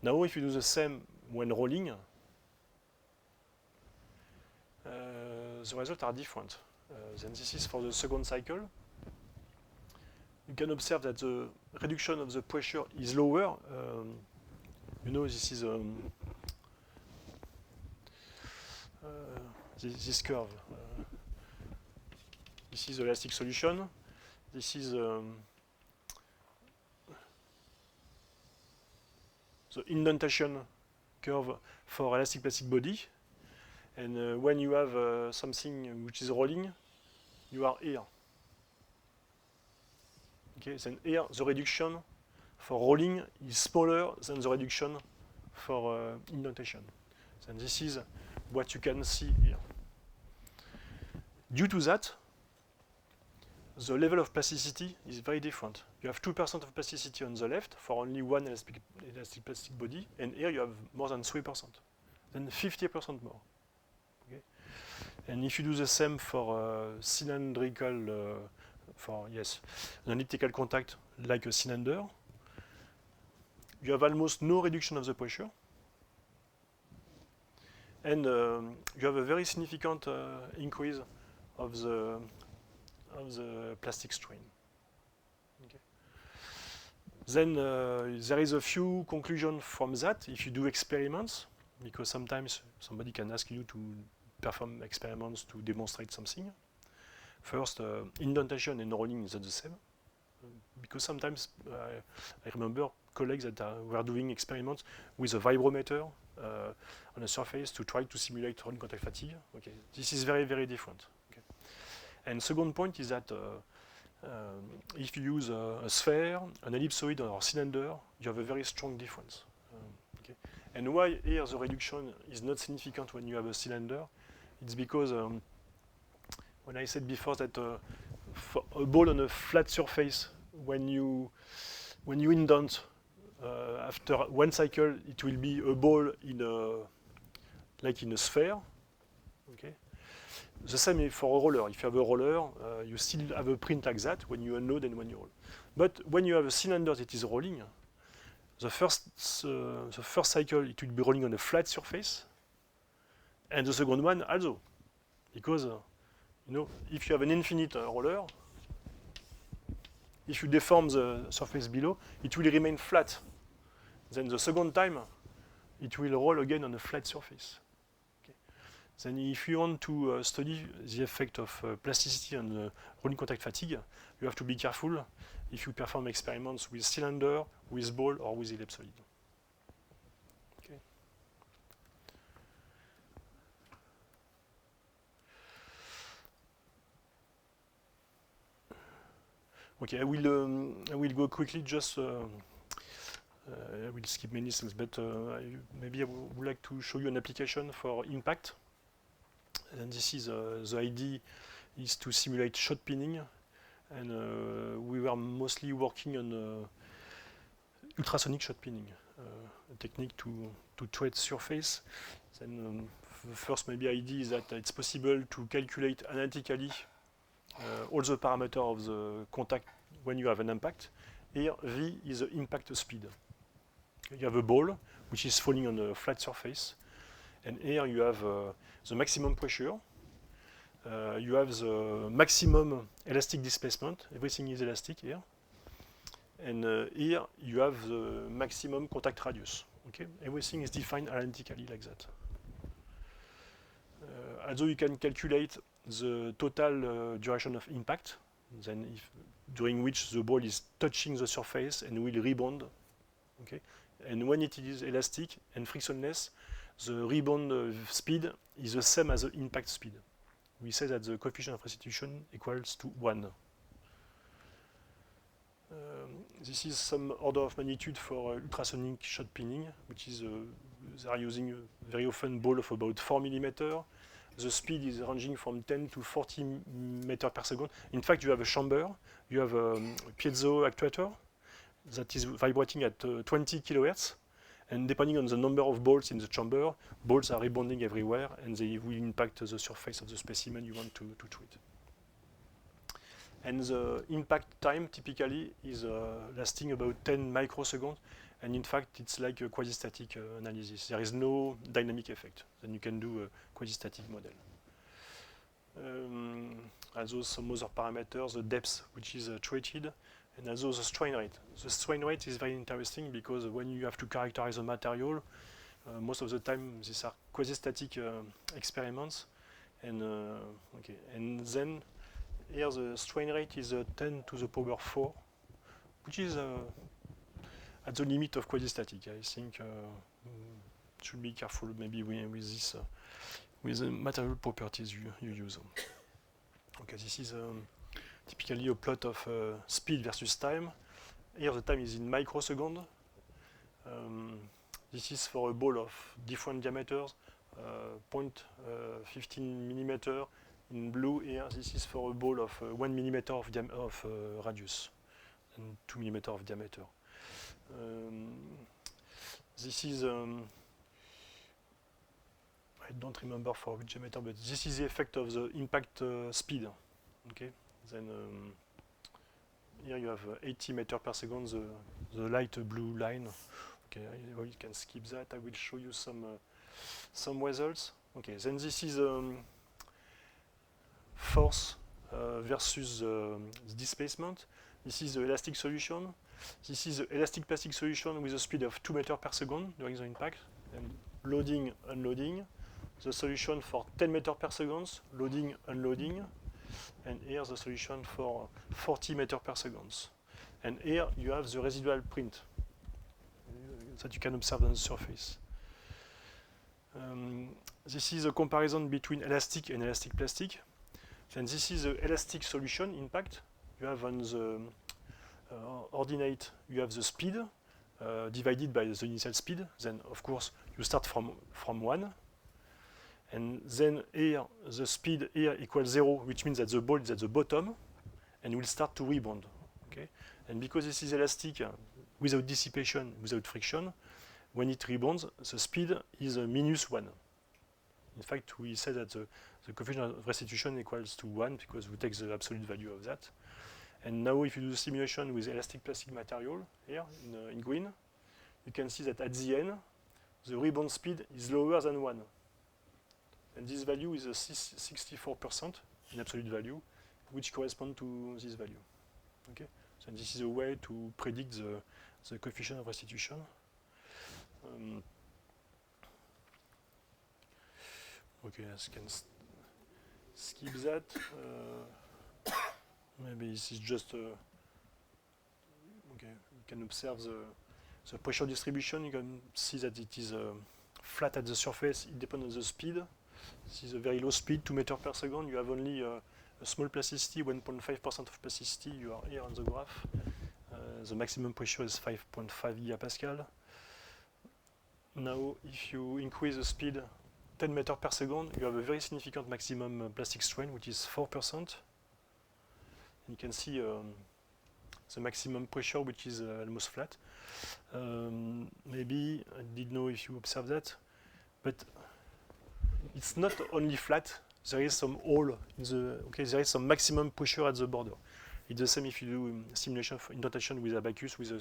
Now, if you do the same when rolling, the results are different. Then this is for the second cycle. You can observe that the reduction of the pressure is lower. You know, this is this curve. This is elastic solution. This is the indentation curve for elastic plastic body. And when you have something which is rolling, you are here. Okay, then here the reduction for rolling is smaller than the reduction for indentation. And this is what you can see here. Due to that, the level of plasticity is very different. You have 2% of plasticity on the left for only one elastic plastic body, and here you have more than 3%, then 50% more. Okay? And if you do the same for cylindrical, an elliptical contact like a cylinder, you have almost no reduction of the pressure, and you have a very significant increase of the plastic strain. Okay. Then there is a few conclusions from that if you do experiments, because sometimes somebody can ask you to perform experiments to demonstrate something. First, indentation and rolling is not the same, because sometimes I remember colleagues that were doing experiments with a vibrometer on a surface to try to simulate rolling contact fatigue. Okay, this is very, very different. Okay. And second point is that if you use a sphere, an ellipsoid, or a cylinder, you have a very strong difference. Okay. And why here the reduction is not significant when you have a cylinder? It's because when I said before that for a ball on a flat surface, when you indent, after one cycle, it will be a ball like in a sphere. Okay. The same for a roller. If you have a roller, you still have a print like that when you unload and when you roll. But when you have a cylinder that is rolling, the first cycle it will be rolling on a flat surface, and the second one also, because you know, if you have an infinite roller, if you deform the surface below, it will remain flat. Then the second time, it will roll again on a flat surface. Okay. Then if you want to study the effect of plasticity on rolling contact fatigue, you have to be careful if you perform experiments with cylinder, with ball, or with ellipsoid. Okay. Okay, I will go quickly. Just I will skip many things, but maybe I would like to show you an application for impact. And this is the idea is to simulate shot pinning, and we were mostly working on ultrasonic shot pinning, a technique to treat surface. Then the first maybe idea is that it's possible to calculate analytically all the parameters of the contact when you have an impact. Here, V is the impact speed. You have a ball which is falling on a flat surface, and here you have the maximum pressure. You have the maximum elastic displacement. Everything is elastic here. And here you have the maximum contact radius. Okay, everything is defined analytically like that. Also, you can calculate the total duration of impact, then during which the ball is touching the surface and will rebound. Okay, and when it is elastic and frictionless, the rebound speed is the same as the impact speed. we say that the coefficient of restitution equals to 1. This is some order of magnitude for ultrasonic shot pinning, which is they are using very often ball of about 4 mm. The speed is ranging from 10 to 40 meters per second. In fact, you have a chamber, you have a piezo actuator that is vibrating at 20 kilohertz, and depending on the number of balls in the chamber, balls are rebounding everywhere, and they will impact the surface of the specimen you want to treat. And the impact time typically is lasting about 10 microseconds, and in fact it's like a quasi-static analysis. There is no dynamic effect. Then you can do a quasi-static model. Also some other parameters, the depth which is treated, and also the strain rate. The strain rate is very interesting because when you have to characterize a material, most of the time these are quasi-static experiments, and and then here the strain rate is 10 to the power 4, which is at the limit of quasi-static. I think should be careful maybe with this with the material properties you use. Okay, this is typically a plot of speed versus time. Here the time is in microseconds. This is for a ball of different diameters, 0.15 millimeter. In blue here, this is for a ball of 1 millimeter of radius and 2 millimeter of diameter. This is, I don't remember for which diameter, but this is the effect of the impact speed. Okay, then here you have 80 meters per second, the light blue line. Okay, you can skip that. I will show you some results. Okay, then this is force versus displacement. This is the elastic solution. This is the elastic plastic solution with a speed of 2 meters per second during the impact, and loading, unloading. The solution for 10 meters per second, loading, unloading. And here the solution for 40 meters per second. And here you have the residual print that you can observe on the surface. This is a comparison between elastic and elastic plastic. Then this is the elastic solution impact. You have on the ordinate, you have the speed divided by the initial speed. Then, of course, you start from 1. And then here, the speed here equals 0, which means that the ball is at the bottom and will start to rebound. Okay? And because this is elastic, without dissipation, without friction, when it rebounds, the speed is -1. In fact, we say that the coefficient of restitution equals to 1 because we take the absolute value of that. And now if you do the simulation with elastic plastic material, here in green, you can see that at the end, the rebound speed is lower than 1. And this value is a 64% in absolute value, which corresponds to this value. Okay? So this is a way to predict the coefficient of restitution. Okay, I can skip that. Maybe this is just okay. You can observe the pressure distribution. You can see that it is flat at the surface. It depends on the speed. This is a very low speed, 2 meters per second. You have only a small plasticity, 1.5% of plasticity. You are here on the graph. The maximum pressure is 5.5 gigapascal. Now, if you increase the speed 10 meters per second, you have a very significant maximum plastic strain, which is 4%. And you can see the maximum pressure, which is almost flat. Maybe, I didn't know if you observed that, but it's not only flat, there is some hole in the, okay, there is some maximum pressure at the border. It's the same if you do simulation for indentation with Abaqus with a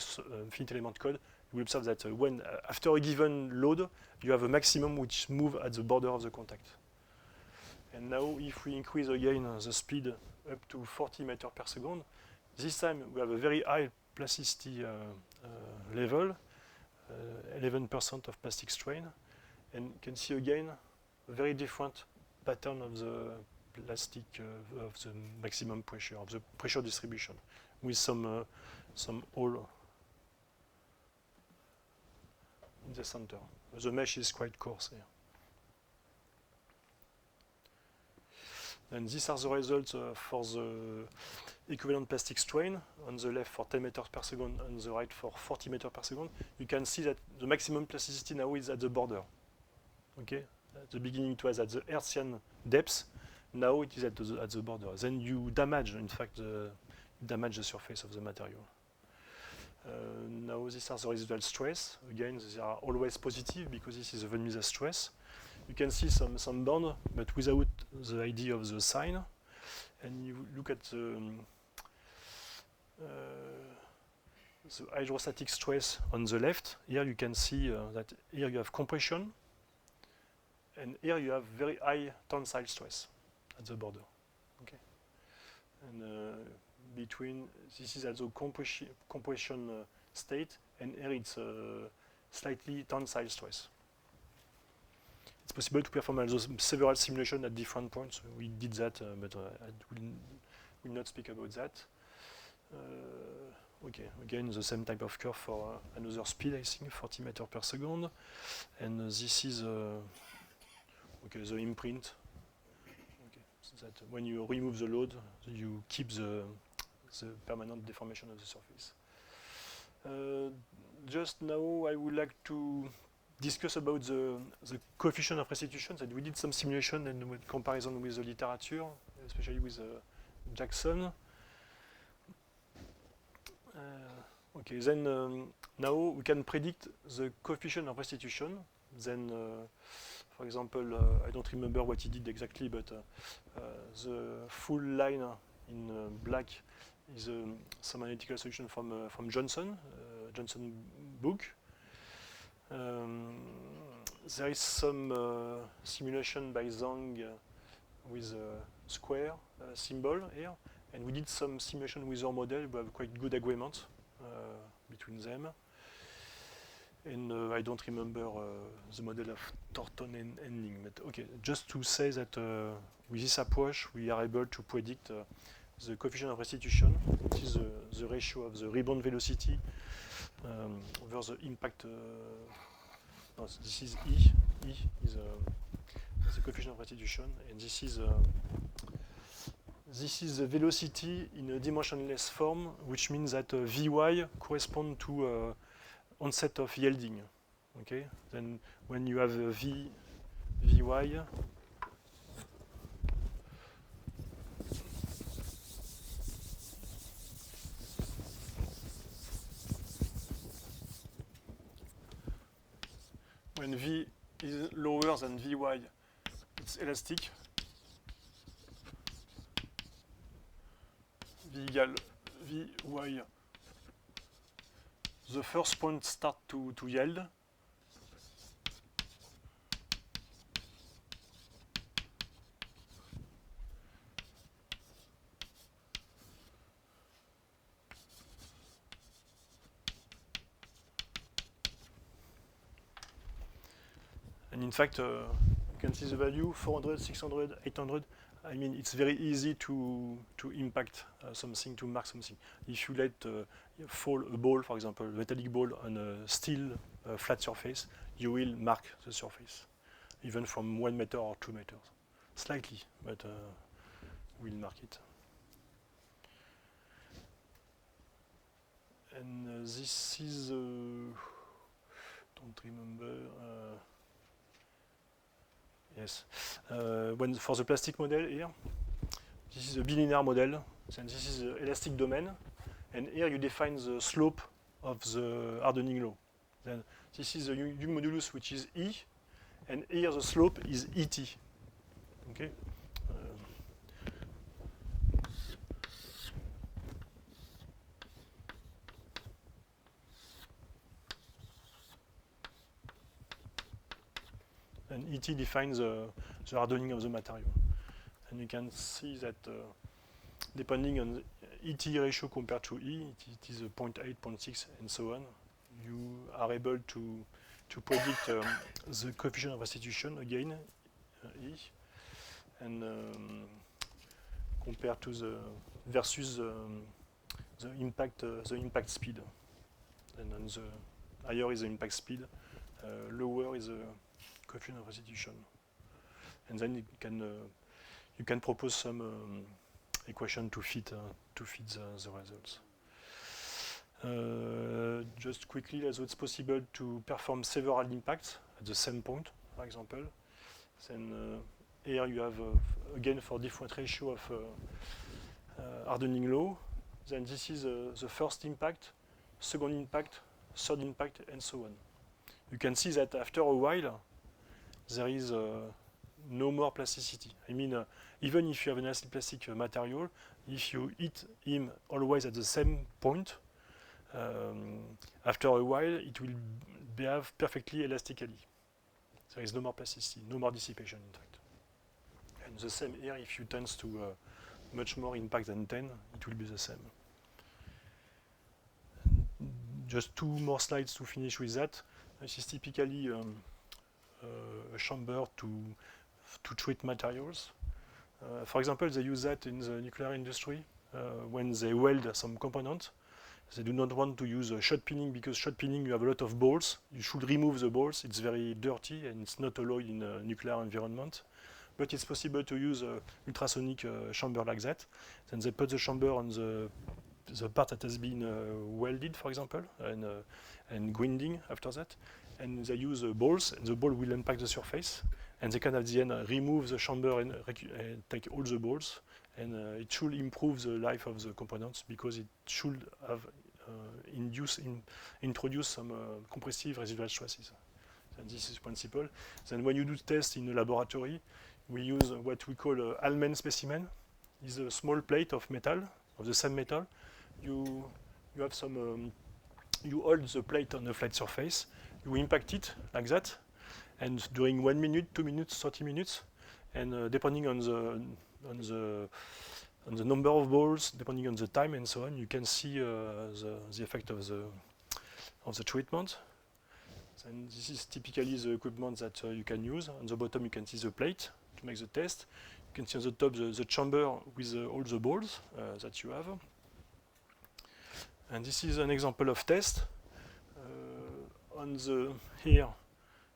finite element code. You will observe that when after a given load, you have a maximum which move at the border of the contact. And now if we increase again the speed up to 40 meters per second, this time we have a very high plasticity level, 11% of plastic strain, and you can see again a very different pattern of the plastic of the maximum pressure, of the pressure distribution, with some hole in the center. The mesh is quite coarse here. And these are the results for the equivalent plastic strain. On the left for 10 meters per second, on the right for 40 meters per second. You can see that the maximum plasticity now is at the border. Okay, at the beginning it was at the Hertzian depth. Now it is at the border. Then you damage, in fact, damage the surface of the material. Now these are the residual stress. Again, they are always positive because this is a von Mises stress. You can see some bond, but without the idea of the sign. And you look at the hydrostatic stress on the left. Here you can see that here you have compression, and here you have very high tensile stress at the border. Okay, and between this is also compression state, and here it's slightly tensile stress. It's possible to perform also several simulations at different points. We did that, but I will not speak about that. Okay, again, the same type of curve for another speed, I think, 40 meters per second. And this is okay, the imprint. Okay, so that when you remove the load, you keep the permanent deformation of the surface. Just now, I would like to discuss about the coefficient of restitution. That we did some simulation and with comparison with the literature, especially with Jackson. Okay, then now we can predict the coefficient of restitution. Then, for example, I don't remember what he did exactly, but the full line in black is some analytical solution from Johnson book. There is some simulation by Zhang with a square symbol here, and we did some simulation with our model. We have quite good agreement between them. And I don't remember the model of Thornton and Henning, but okay, just to say that with this approach, we are able to predict the coefficient of restitution, which is the ratio of the rebound velocity over the impact. No, this is E. E is the coefficient of restitution, and this is the velocity in a dimensionless form, which means that Vy corresponds to onset of yielding. Okay, then when you have Vy, when V is lower than Vy, it's elastic. V equal Vy. The first point starts to yield. And in fact, you can see the value 400, 600, 800. I mean, it's very easy to impact something, to mark something. If you let fall a ball, for example, a metallic ball on a steel flat surface, you will mark the surface, even from 1 meter or 2 meters. Slightly, but we'll mark it. And this is, don't remember. Yes. When for the plastic model here, this is a bilinear model, and this is the elastic domain, and here you define the slope of the hardening law. Then this is the Young modulus, which is E, and here the slope is ET. Okay. And ET defines the hardening of the material. And you can see that depending on the ET ratio compared to E, it is 0.8, 0.6, and so on. You are able to predict the coefficient of restitution, again, E, and compared to the versus the impact speed. And on the higher is the impact speed, lower is the coefficient of restitution. And then you can propose some equation to fit the results. Just quickly, so it's possible to perform several impacts at the same point, for example. Then here you have, again, for different ratio of hardening law. Then this is the first impact, second impact, third impact, and so on. You can see that after a while, there is no more plasticity. I mean, even if you have an elastic plastic material, if you hit him always at the same point, after a while, it will behave perfectly elastically. There is no more plasticity, no more dissipation, in fact. And the same here, if you tend to much more impact than 10, it will be the same. Just 2 more slides to finish with that. This is typically a chamber to treat materials. For example, they use that in the nuclear industry when they weld some component. They do not want to use shot pinning because shot pinning you have a lot of balls. You should remove the balls. It's very dirty and it's not allowed in a nuclear environment. But it's possible to use ultrasonic chamber like that. Then they put the chamber on the part that has been welded, for example, and grinding after that. And they use balls, and the ball will impact the surface. And they can at the end remove the chamber and take all the balls. And it should improve the life of the components because it should have introduce some compressive residual stresses. And this is principle. Then when you do tests in a laboratory, we use what we call a Allman specimen. It's a small plate of metal, of the same metal. You have some, you hold the plate on a flat surface, you impact it like that, and during 1 minute, 2 minutes, 30 minutes, and depending on the number of balls, depending on the time and so on, you can see the effect of the treatment. And this is typically the equipment that you can use. On the bottom, you can see the plate to make the test. You can see on the top the chamber with all the balls that you have. And this is an example of test. Here,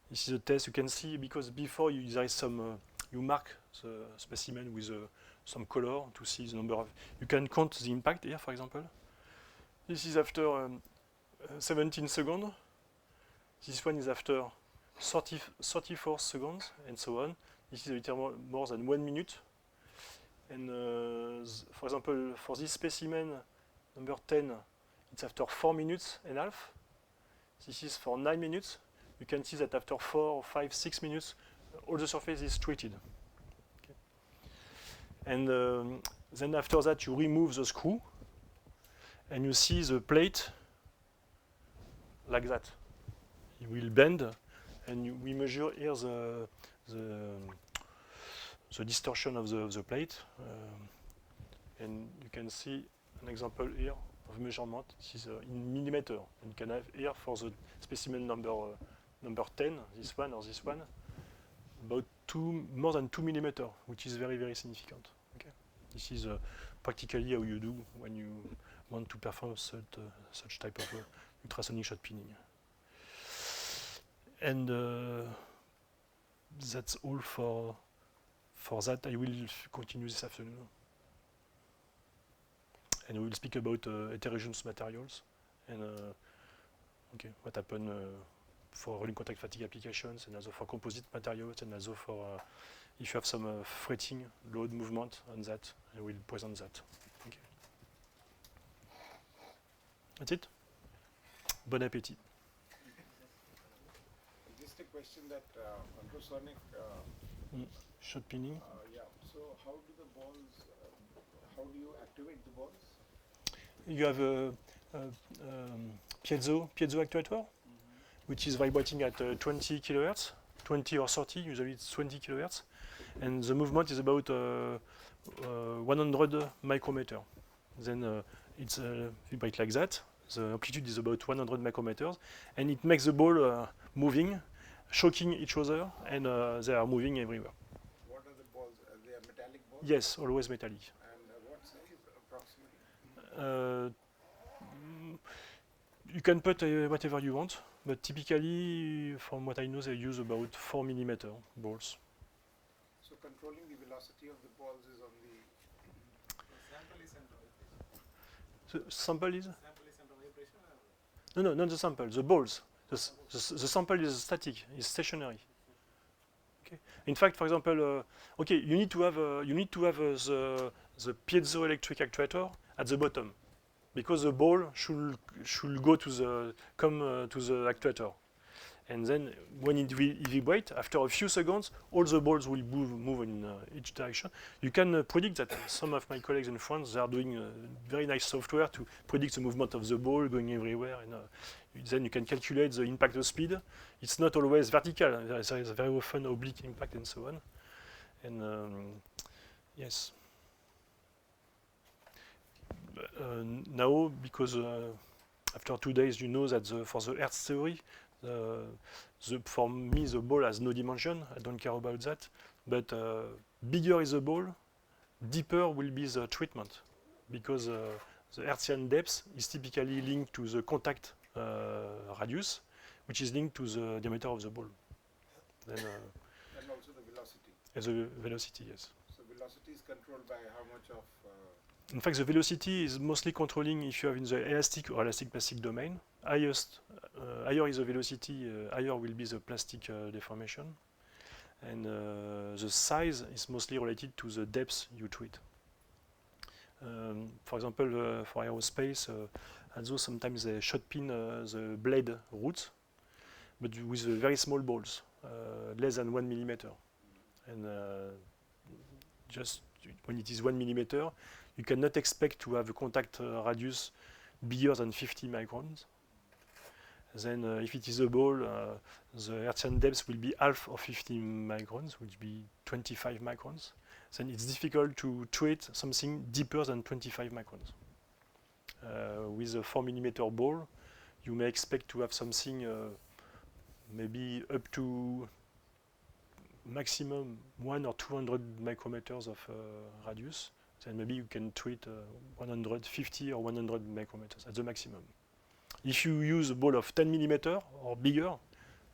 this is a test. You can see because before there is some, you mark the specimen with some color to see the number of. You can count the impact here, for example. This is after 17 seconds. This one is after 34 seconds, and so on. This is a little more than 1 minute. And for example, for this specimen, number 10, it's after 4 minutes and a half. This is for 9 minutes. You can see that after 4, 5, 6 minutes, all the surface is treated. Okay. And then after that, you remove the screw, and you see the plate like that. It will bend, and we measure here the distortion of the plate, and you can see an example here of measurement. This is in millimeter, and you can have here for the specimen number 10, this one or this one, about more than 2 millimeter, which is very, very significant. Okay. This is practically how you do when you want to perform such type of ultrasonic shot pinning. And that's all for that. I will continue this afternoon. And we will speak about heterogeneous materials and what happened for rolling contact fatigue applications, and also for composite materials, and also for if you have some fretting load movement on that. I will present that. Okay. That's it. Bon appétit. Just a question that ultrasonic shot pinning. yeah, so how do the balls, how do you activate the balls? You have a piezo actuator, which is vibrating at 20 kilohertz, 20 or 30, usually it's 20 kilohertz, and the movement is about 100 micrometer. Then it's vibrate like that. The amplitude is about 100 micrometers, and it makes the ball moving, shocking each other, and they are moving everywhere. What are the balls? Are they metallic balls? Yes, always metallic. And what size approximately? You can put whatever you want, but typically, from what I know, they use about 4 millimeter balls. So controlling the velocity of the balls is on the. Sample is under vibration. The sample is? Sample is under vibration. No, not the sample, the balls. The sample is static, is stationary. Okay. In fact, for example, okay, you need to have the piezoelectric actuator at the bottom, because the ball should go to the to the actuator, and then when it vibrates, after a few seconds, all the balls will move in each direction. You can predict that. Some of my colleagues in France, they are doing very nice software to predict the movement of the ball going everywhere, and then you can calculate the impact of speed. It's not always vertical. There is very often oblique impact and so on. And yes. Now, because after 2 days, you know that for the Hertz theory, for me, the ball has no dimension. I don't care about that. But bigger is the ball, deeper will be the treatment, because the Hertzian depth is typically linked to the contact radius, which is linked to the diameter of the ball. Then, And also the velocity. as the velocity, yes. So velocity is controlled by how much of. In fact, the velocity is mostly controlling if you have in the elastic or elastic plastic domain. Higher is the velocity, higher will be the plastic deformation. And the size is mostly related to the depth you treat. For example, for aerospace, although sometimes they shot pin the blade roots, but with very small balls, less than 1 millimeter. And just when it is 1 millimeter, you cannot expect to have a contact radius bigger than 50 microns. Then if it is a ball, the Hertzian depth will be half of 50 microns, which will be 25 microns. Then it's difficult to treat something deeper than 25 microns. With a 4 millimeter ball, you may expect to have something maybe up to maximum 100 or 200 micrometers of radius. Then maybe you can treat 150 or 100 micrometers at the maximum. If you use a ball of 10 millimeter or bigger,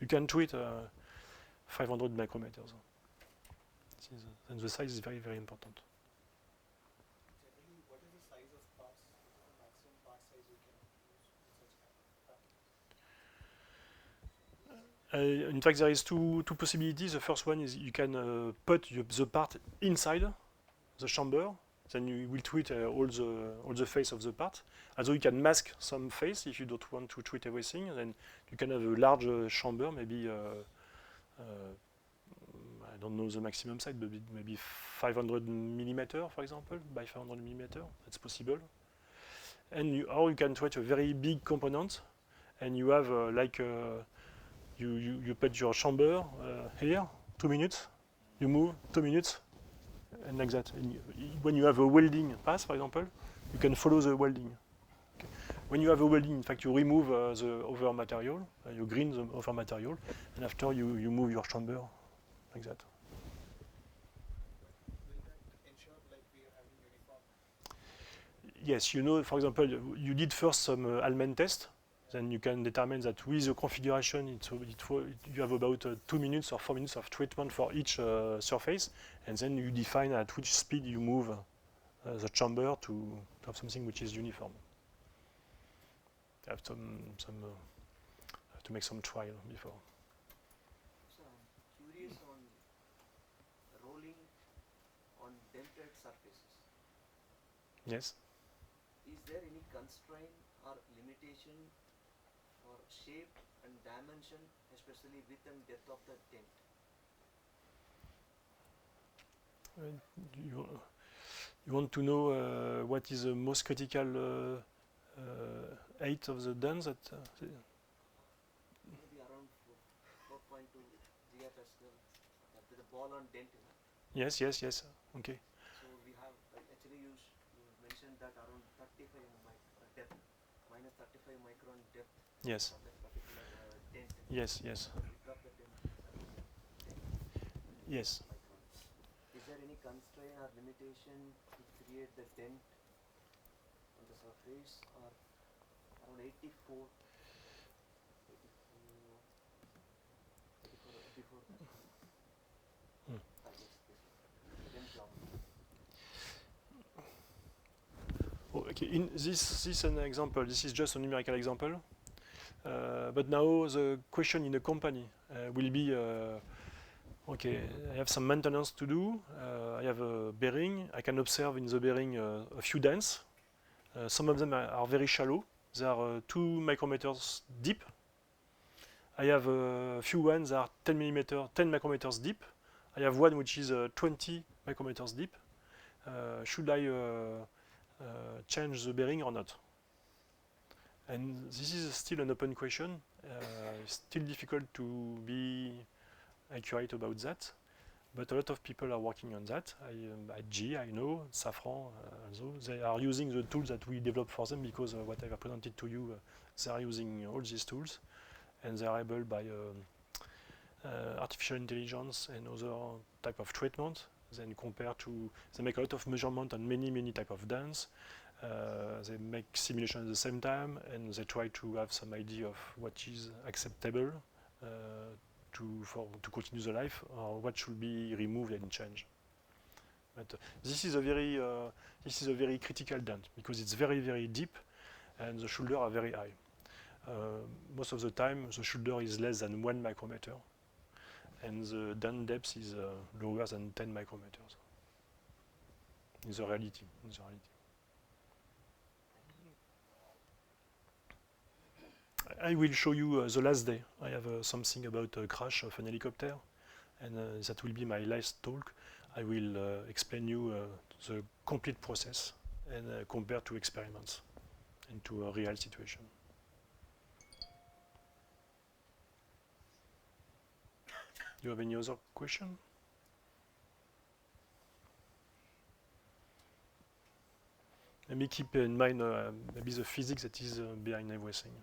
you can treat 500 micrometers. And the size is very, very important. Generally, what is the size of parts? What is the maximum part size you can use in such kind of package? In fact, there is two possibilities. The first one is you can put the part inside the chamber. Then you will treat all the face of the part. Although you can mask some face if you don't want to treat everything. Then you can have a large chamber, maybe I don't know the maximum size, but maybe 500 millimeter, for example, by 500 millimeter. That's possible. And or you can treat a very big component, and you have you put your chamber here, 2 minutes. You move 2 minutes. And like that. And when you have a welding pass, for example, you can follow the welding. Okay. When you have a welding, in fact, you remove the over material, you green the over material, and after you move your chamber like that. Will that ensure like we are having uniform? Yes, you know, for example, you did first some Allman test. Then you can determine that with the configuration, you have about 2 minutes or 4 minutes of treatment for each surface, and then you define at which speed you move the chamber to have something which is uniform. You have to make some trial before. So I'm curious on rolling on dented surfaces. Yes. Is there any constraint or limitation for shape and dimension, especially width and depth of the dent? You want to know what is the most critical height of the dent that Maybe around 4.2 GFSL. The ball on dent. Yes. Okay. So we have actually you mentioned that around 35 depth, minus 35 micron depth Yes. of that particular dent. Yes. Width of the dent Yes. microns. Is there any constraint or limitation to create the dent on the surface, or around 84 before that? Hmm. Yes. Okay, in this is an example. This is just a numerical example. But now the question in the company will be, okay, I have some maintenance to do. I have a bearing. I can observe in the bearing a few dents. Some of them are very shallow. They are 2 micrometers deep. I have a few ones that are 10 micrometers deep. I have one which is 20 micrometers deep. Should I change the bearing or not? And this is still an open question. It's still difficult to be accurate about that, but a lot of people are working on that. At GE, I know, Safran also, they are using the tools that we developed for them because what I have presented to you, they are using all these tools, and they are able by artificial intelligence and other type of treatment, then they make a lot of measurement on many type of dance. They make simulation at the same time, and they try to have some idea of what is acceptable to continue the life, or what should be removed and changed. But this is a very critical dent because it's very deep, and the shoulder are very high. Most of the time, the shoulder is less than 1 micrometer, and the dent depth is lower than 10 micrometers. In the reality. I will show you the last day. I have something about a crash of an helicopter, and that will be my last talk. I will explain you the complete process and compare to experiments and to a real situation. You have any other question? Let me keep in mind maybe the physics that is behind everything.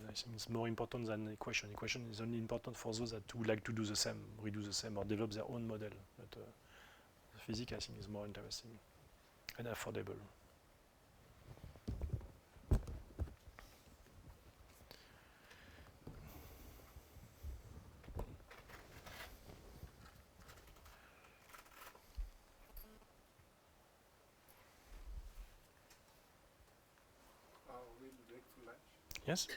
I think it's more important than equation. Equation is only important for those that would like to do the same, redo the same, or develop their own model. But the physics, I think, is more interesting and affordable. We'll break for lunch. Yes?